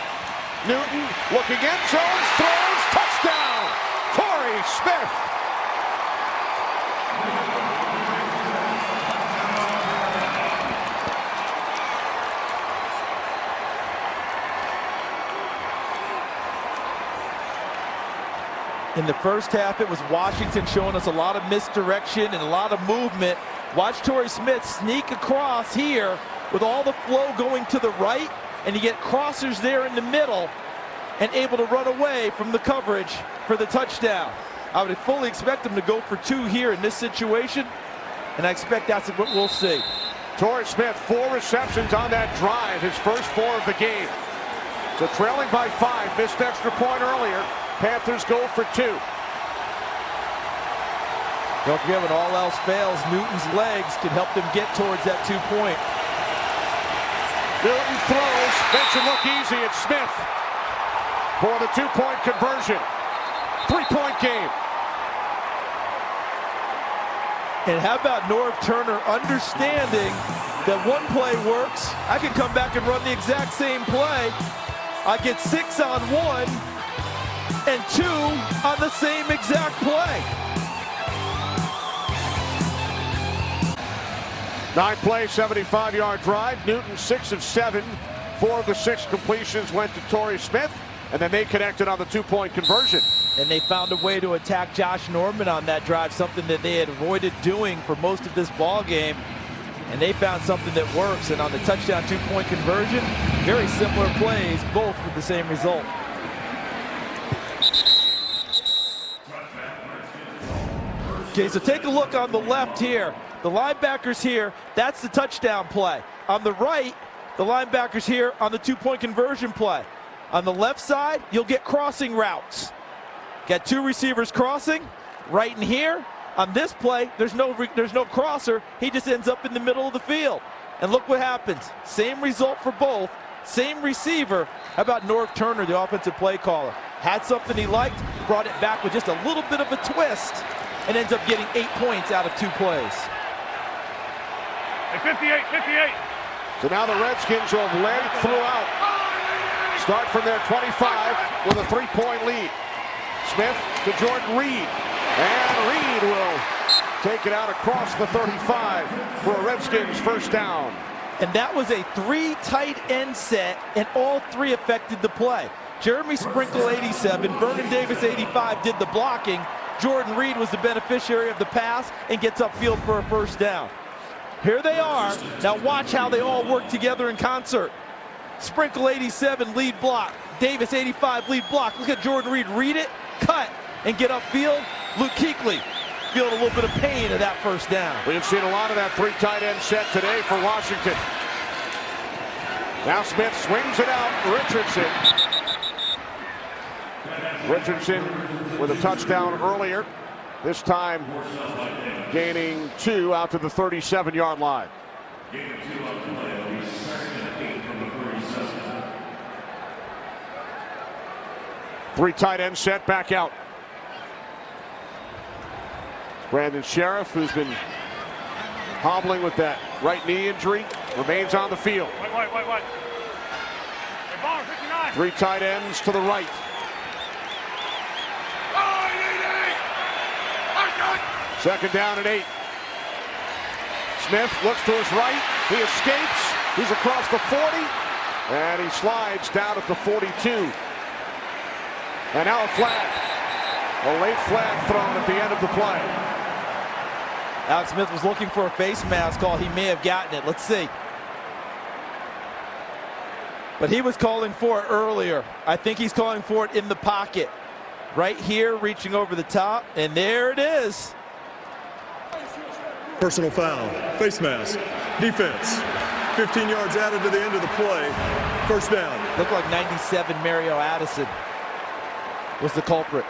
Newton looking end zone, throws, touchdown! Torrey Smith. In the first half, it was Washington showing us a lot of misdirection and a lot of movement. Watch Torrey Smith sneak across here with all the flow going to the right, and you get crossers there in the middle and able to run away from the coverage for the touchdown. I would fully expect him to go for 2 here in this situation, and I expect that's what we'll see. Torrey Smith, 4 receptions on that drive, his first 4 of the game. So trailing by 5, missed extra point earlier. Panthers go for 2. Don't forget, when all else fails, Newton's legs can help them get towards that 2-point. Newton throws, makes it look easy. It's Smith for the 2-point conversion. 3-point game. And how about Norv Turner understanding that one play works, I can come back and run the exact same play. I get 6 on 1 and 2 on the same exact play. 9-play, 75-yard drive. Newton 6 of 7. 4 of the 6 completions went to Torrey Smith, and then they connected on the 2-point conversion. And they found a way to attack Josh Norman on that drive, something that they had avoided doing for most of this ball game. And they found something that works. And on the touchdown 2-point conversion, very similar plays, both with the same result. Okay, so take a look on the left here. The linebackers here, that's the touchdown play. On the right, the linebackers here on the 2-point conversion play. On the left side, you'll get crossing routes. Got 2 receivers crossing right in here. On this play, there's no crosser. He just ends up in the middle of the field. And look what happens. Same result for both. Same receiver. How about Norv Turner, the offensive play caller? Had something he liked, brought it back with just a little bit of a twist, and ends up getting 8 points out of 2 plays. Hey, 58, 58. So now the Redskins will have led throughout. Start from their 25 with a 3-point lead. Smith to Jordan Reed. And Reed will take it out across the 35 for a Redskins first down. And that was a 3 tight end set, and all 3 affected the play. Jeremy Sprinkle, 87. Vernon Davis, 85, did the blocking. Jordan Reed was the beneficiary of the pass and gets upfield for a first down. Here they are. Now watch how they all work together in concert. Sprinkle, 87, lead block. Davis, 85, lead block. Look at Jordan Reed, read it, cut, and get upfield. Luke Kuechly feeling a little bit of pain of that first down. We've seen a lot of that 3 tight end set today for Washington. Now Smith swings it out. Richardson with a touchdown earlier. This time gaining 2 out to the 37-yard line. 3 tight end set back out. Brandon Sheriff, who's been hobbling with that right knee injury, remains on the field. Wait. Hey, Barnes, 59. 3 tight ends to the right. Second down and 8. Smith looks to his right. He escapes. He's across the 40. And he slides down at the 42. And now a flag. A late flag thrown at the end of the play. Alex Smith was looking for a face mask call. He may have gotten it. Let's see. But he was calling for it earlier. I think he's calling for it in the pocket. Right here, reaching over the top. And there it is. Personal foul, face mask, defense. 15 yards added to the end of the play. First down. Looked like 97 Mario Addison was the culprit.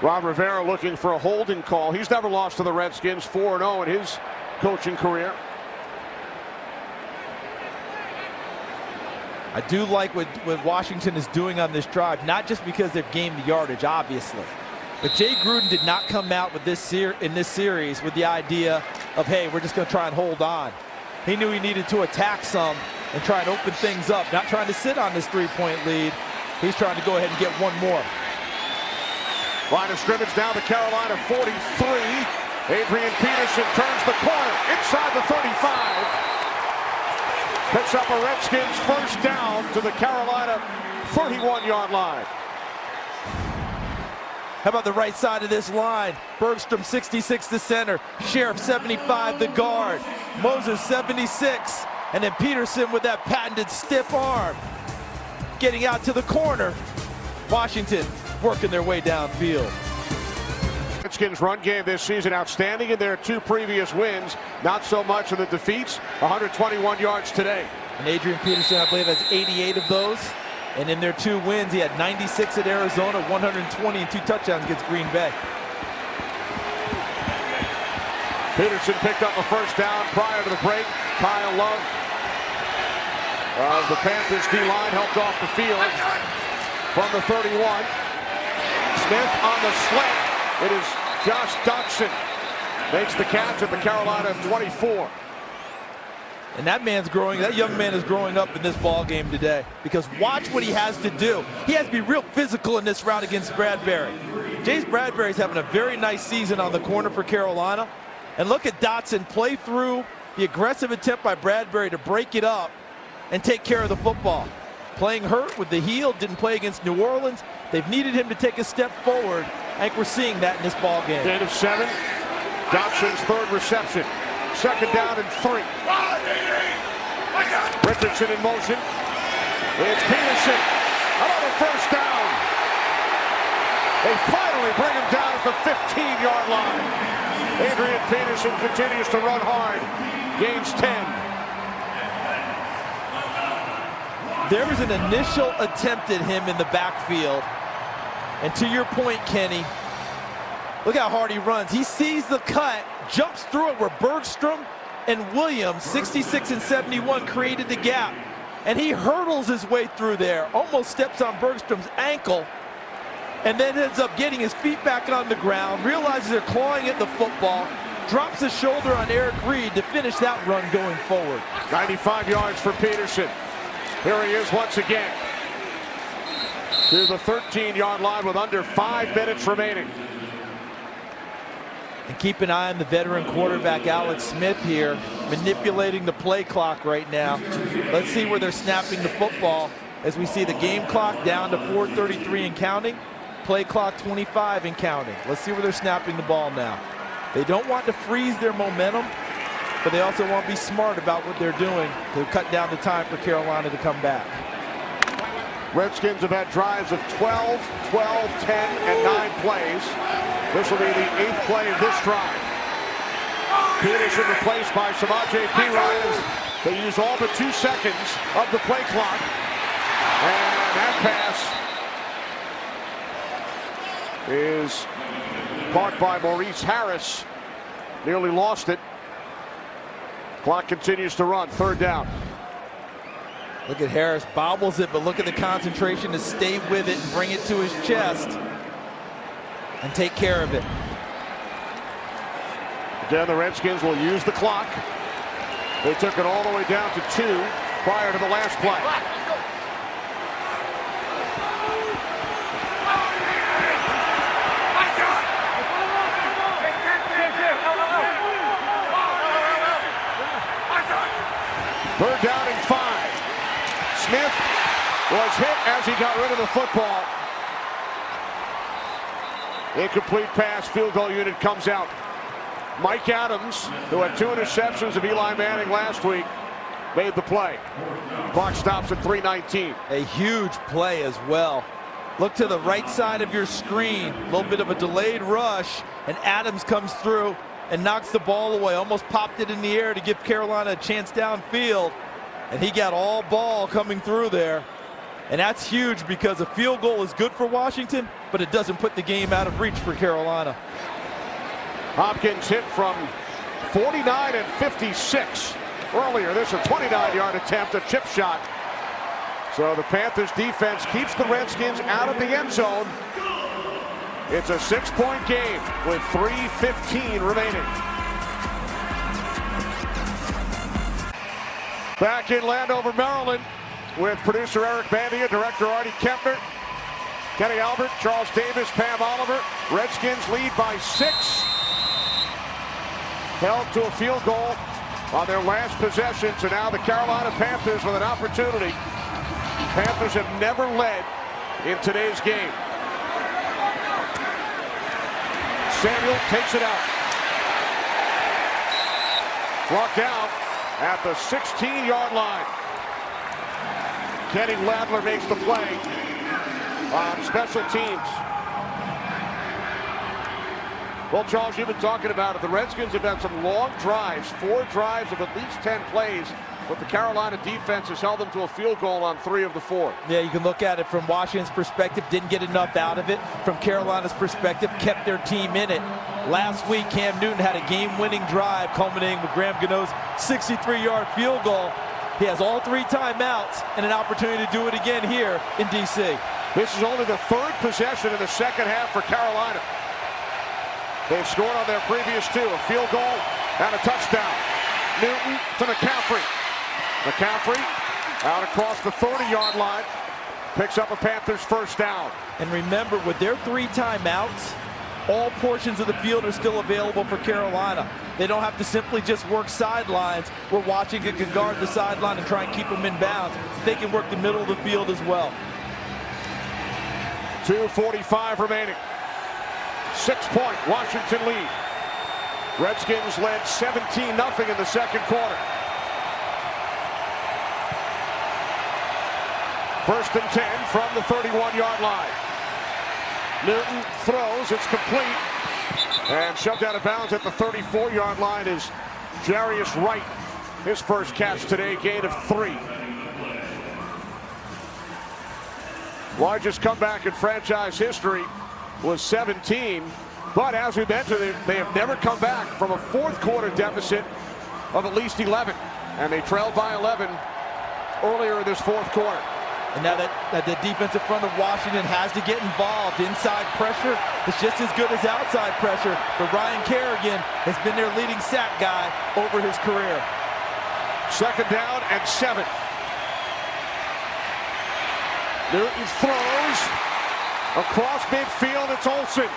Ron Rivera looking for a holding call. He's never lost to the Redskins, 4-0 in his coaching career. I do like what Washington is doing on this drive, not just because they've gained the yardage, obviously. But Jay Gruden did not come out with in this series with the idea of, hey, we're just going to try and hold on. He knew he needed to attack some and try and open things up, not trying to sit on this 3-point lead. He's trying to go ahead and get one more. Line of scrimmage down to Carolina 43. Adrian Peterson turns the corner inside the 35. Picks up a Redskins first down to the Carolina 31-yard line. How about the right side of this line? Bergstrom 66 the center, Sheriff 75 the guard, Moses 76, and then Peterson with that patented stiff arm. Getting out to the corner. Washington working their way downfield. Redskins run game this season outstanding in their 2 previous wins. Not so much in the defeats. 121 yards today. And Adrian Peterson, I believe, has 88 of those. And in their 2 wins, he had 96 at Arizona, 120 and 2 touchdowns against Green Bay. Peterson picked up a first down prior to the break. Kyle Love of the Panthers D-line helped off the field from the 31. Smith on the slant. It is Josh Doctson. Makes the catch at the Carolina 24. And that young man is growing up in this ball game today, because watch what he has to do. He has to be real physical in this route against Bradbury. Jace Bradbury's having a very nice season on the corner for Carolina. And look at Dotson play through the aggressive attempt by Bradbury to break it up and take care of the football. Playing hurt with the heel, didn't play against New Orleans. They've needed him to take a step forward. I think we're seeing that in this ball game. Gain of 7. Dotson's 3rd reception. 2nd down and 3. Richardson in motion. It's Peterson. Another first down. They finally bring him down at the 15-yard line. Adrian Peterson continues to run hard. Gains 10. There was an initial attempt at him in the backfield. And to your point, Kenny, look how hard he runs. He sees the cut, jumps through it where Bergstrom and Williams, 66 and 71, created the gap. And he hurdles his way through there, almost steps on Bergstrom's ankle, and then ends up getting his feet back on the ground, realizes they're clawing at the football, drops his shoulder on Eric Reed to finish that run going forward. 95 yards for Peterson. Here he is once again. To the 13-yard line with under 5 minutes remaining. And keep an eye on the veteran quarterback Alex Smith here, manipulating the play clock right now. Let's see where they're snapping the football as we see the game clock down to 4:33 and counting, play clock 25 and counting. Let's see where they're snapping the ball now. They don't want to freeze their momentum, but they also want to be smart about what they're doing to cut down the time for Carolina to come back. Redskins have had drives of 12, 12, 10, and 9 plays. This will be the 8th play of this drive. Peterson replaced by Samaje Perine. They use all but 2 seconds of the play clock. And that pass is caught by Maurice Harris. Nearly lost it. Clock continues to run. 3rd down. Look at Harris, bobbles it, but look at the concentration to stay with it and bring it to his chest and take care of it. Again, the Redskins will use the clock. They took it all the way down to 2 prior to the last play. Third down and 5. Smith was hit as he got rid of the football. Incomplete pass, field goal unit comes out. Mike Adams, who had 2 interceptions of Eli Manning last week, made the play. Clock stops at 3:19. A huge play as well. Look to the right side of your screen. A little bit of a delayed rush, and Adams comes through and knocks the ball away. Almost popped it in the air to give Carolina a chance downfield. And he got all ball coming through there. And that's huge because a field goal is good for Washington, but it doesn't put the game out of reach for Carolina. Hopkins hit from 49 and 56 earlier. This is a 29-yard attempt, a chip shot. So the Panthers defense keeps the Redskins out of the end zone. It's a 6-point game with 3:15 remaining. Back in Landover, Maryland, with producer Eric Bandia, director Artie Kempner, Kenny Albert, Charles Davis, Pam Oliver. Redskins lead by 6. Held to a field goal on their last possession. So now the Carolina Panthers with an opportunity. Panthers have never led in today's game. Samuel takes it out. Blocked out at the 16-yard line. Kenny Ladler makes the play on special teams. Well, Charles, you've been talking about it. The Redskins have had some long drives, 4 drives of at least 10 plays, but the Carolina defense has held them to a field goal on 3 of the 4. Yeah, you can look at it from Washington's perspective, didn't get enough out of it. From Carolina's perspective, kept their team in it. Last week, Cam Newton had a game-winning drive culminating with Graham Gano's 63-yard field goal. He has all 3 timeouts and an opportunity to do it again here in D.C. This is only the 3rd possession in the second half for Carolina. They've scored on their previous 2, a field goal and a touchdown. Newton to McCaffrey. McCaffrey out across the 30-yard line. Picks up a Panthers first down. And remember, with their 3 timeouts, all portions of the field are still available for Carolina. They don't have to simply just work sidelines where Washington can guard the sideline and try and keep them in bounds. They can work the middle of the field as well. 2:45 remaining. 6-point Washington lead. Redskins led 17-0 in the second quarter. 1st and 10 from the 31-yard line. Newton throws, it's complete, and shoved out of bounds at the 34-yard line is Jarius Wright. His first catch today, gain of 3. Largest comeback in franchise history was 17, but as we mentioned, they have never come back from a 4th quarter deficit of at least 11, and they trailed by 11 earlier in this 4th quarter. And now that the defensive front of Washington has to get involved, inside pressure is just as good as outside pressure, but Ryan Kerrigan has been their leading sack guy over his career. 2nd down and 7. Newton throws across midfield. It's Olsen.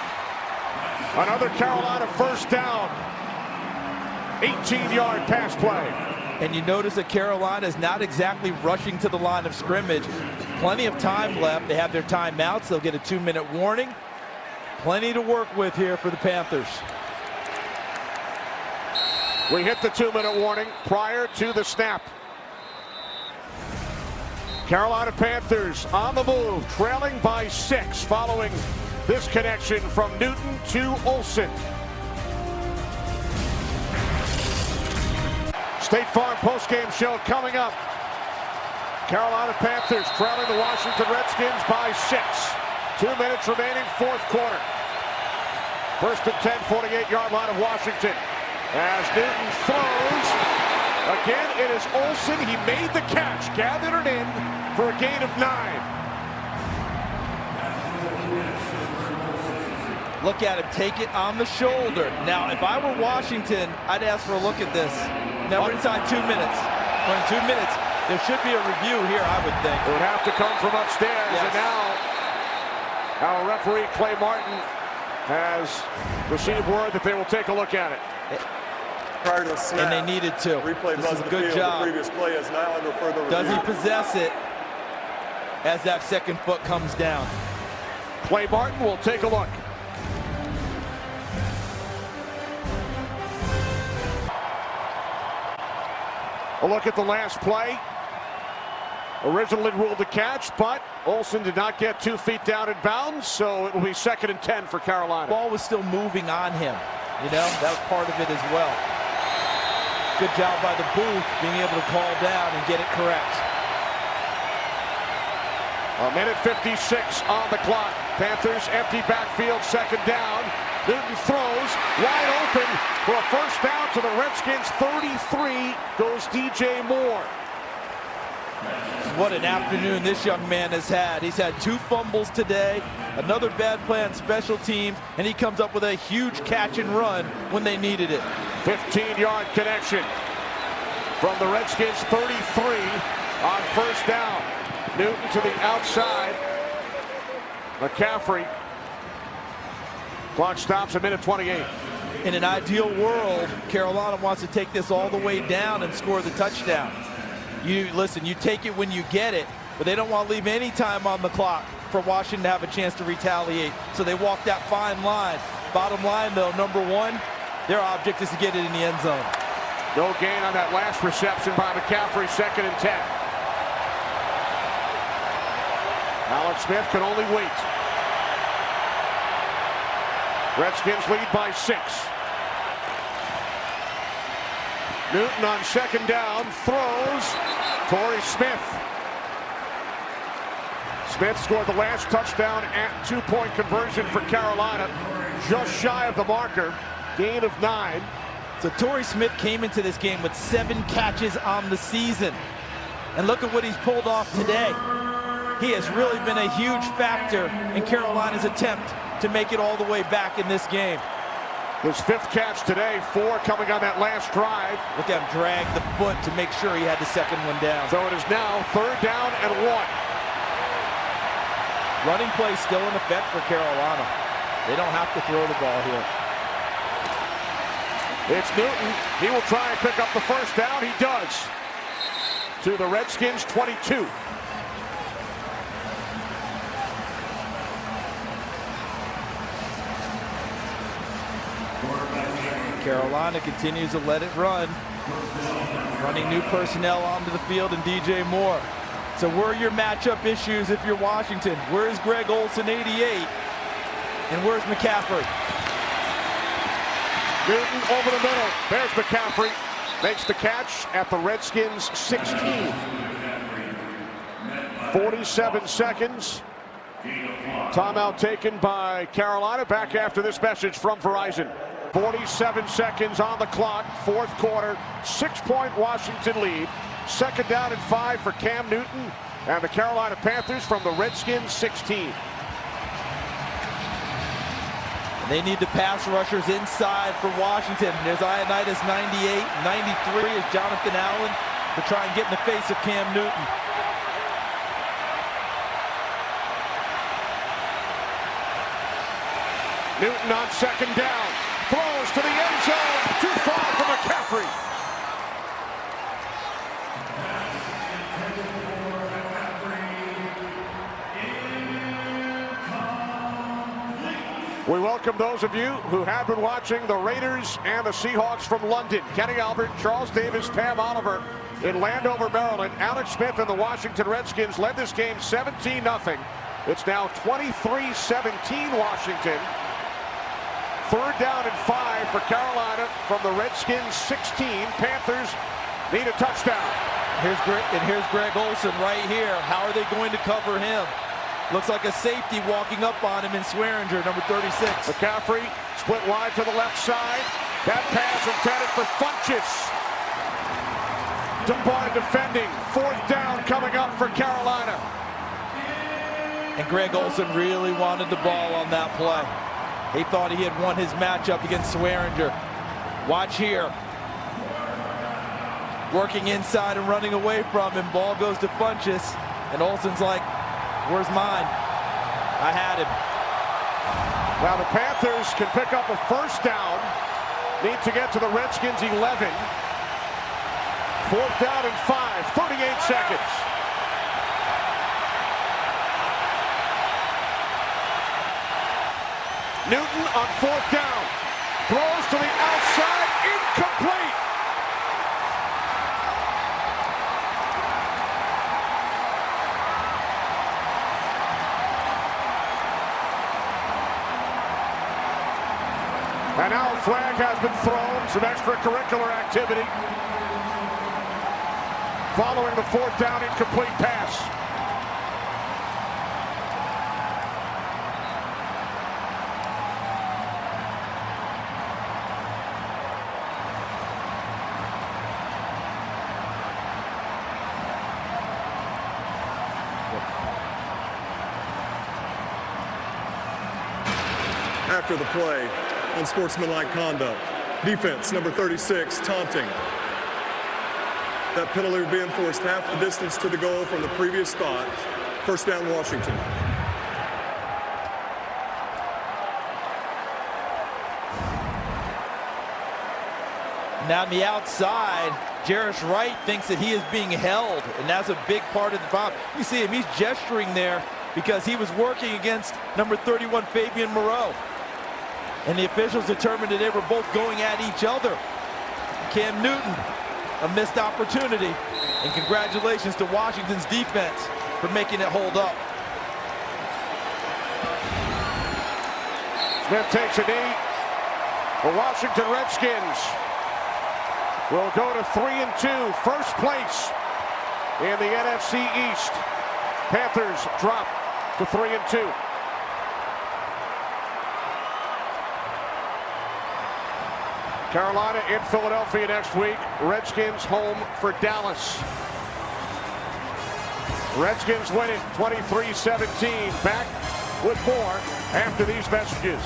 Another Carolina first down. 18-yard pass play. And you notice that Carolina is not exactly rushing to the line of scrimmage. Plenty of time left. They have their timeouts. They'll get a 2-minute warning. Plenty to work with here for the Panthers. We hit the 2-minute warning prior to the snap. Carolina Panthers on the move, trailing by 6 following this connection from Newton to Olsen. State Farm postgame show coming up. Carolina Panthers trailing the Washington Redskins by 6. 2 minutes remaining, 4th quarter. 1st and 10, 48-yard line of Washington. As Newton throws, again it is Olsen. He made the catch, gathered it in for a gain of 9. Look at him, take it on the shoulder. Now, if I were Washington, I'd ask for a look at this. Now we're inside 2 minutes. We're in 2 minutes. There should be a review here, I would think. It would have to come from upstairs. Yes. And now our referee, Clay Martin, has received word that they will take a look at it. Prior to the snap, And they needed to. replay This is buzzed a the good field. job. The previous play is now under further review. Does he possess it as that 2nd foot comes down? Clay Martin will take a look. A look at the last play. Originally ruled a catch, but Olsen did not get 2 feet down in bounds, so it will be 2nd and 10 for Carolina. Ball was still moving on him. You know, that was part of it as well. Good job by the booth being able to call down and get it correct. A minute 56 on the clock. Panthers empty backfield, 2nd down. Newton throws, wide open for a first down to the Redskins. 33 goes DJ Moore. What an afternoon this young man has had. He's had 2 fumbles today, another bad play on special teams, and he comes up with a huge catch and run when they needed it. 15-yard connection from the Redskins 33 on first down. Newton to the outside. McCaffrey. Clock stops at minute 28. In an ideal world, Carolina wants to take this all the way down and score the touchdown. You take it when you get it, but they don't want to leave any time on the clock for Washington to have a chance to retaliate. So they walk that fine line. Bottom line, though, number one, their object is to get it in the end zone. No gain on that last reception by McCaffrey, 2nd and 10. Alex Smith can only wait. Redskins lead by 6. Newton on 2nd down, throws. Torrey Smith. Smith scored the last touchdown at 2-point conversion for Carolina. Just shy of the marker, gain of 9. So Torrey Smith came into this game with 7 catches on the season. And look at what he's pulled off today. He has really been a huge factor in Carolina's attempt to make it all the way back in this game. His 5th catch today, 4 coming on that last drive. Look at him drag the foot to make sure he had the 2nd one down. So it is now 3rd down and 1. Running play still in effect for Carolina. They don't have to throw the ball here. It's Newton. He will try and pick up the 1st down. He does. To the Redskins 22. Carolina continues to let it run. Running new personnel onto the field and DJ Moore. So where are your matchup issues if you're Washington? Where's Greg Olsen, 88? And where's McCaffrey? Newton over the middle. There's McCaffrey. Makes the catch at the Redskins 16. 47 seconds. Timeout taken by Carolina. Back after this message from Verizon. 47 seconds on the clock. 4th quarter. 6-point Washington lead. 2nd down and 5 for Cam Newton and the Carolina Panthers from the Redskins 16. They need the pass rushers inside for Washington. There's Ioannidis 98, 93 is Jonathan Allen to try and get in the face of Cam Newton. Newton on 2nd down. Throws to the end zone. Too far for McCaffrey. We welcome those of you who have been watching the Raiders and the Seahawks from London. Kenny Albert, Charles Davis, Pam Oliver in Landover, Maryland. Alex Smith and the Washington Redskins led this game 17-0. It's now 23-17 Washington. 3rd down and 5 for Carolina from the Redskins 16. Panthers need a touchdown. Here's Greg Olsen right here. How are they going to cover him? Looks like a safety walking up on him in Swearinger, number 36. McCaffrey split wide to the left side. That pass intended for Funchess. Dunbar defending. 4th down coming up for Carolina. And Greg Olsen really wanted the ball on that play. He thought he had won his matchup against Swearinger. Watch here. Working inside and running away from him. Ball goes to Funchess. And Olsen's like, where's mine? I had him. Now the Panthers can pick up a 1st down. Need to get to the Redskins 11. 4th down and 5. 38 seconds. Newton on 4th down. Throws to the outside. Incomplete. And now a flag has been thrown. Some extracurricular activity. Following the 4th down incomplete pass. After the play, unsportsmanlike conduct. Defense, number 36, taunting. That penalty will be enforced half the distance to the goal from the previous spot. 1st down, Washington. now on the outside, Jarius Wright thinks that he is being held, and that's a big part of the foul. You see him, he's gesturing there because he was working against number 31, Fabian Moreau. And the officials determined that they were both going at each other. Cam Newton, a missed opportunity. And congratulations to Washington's defense for making it hold up. Smith takes a knee. The Washington Redskins will go to 3-2, first place in the NFC East. Panthers drop to 3-2. Carolina in Philadelphia next week. Redskins home for Dallas. Redskins winning 23-17. Back with more after these messages.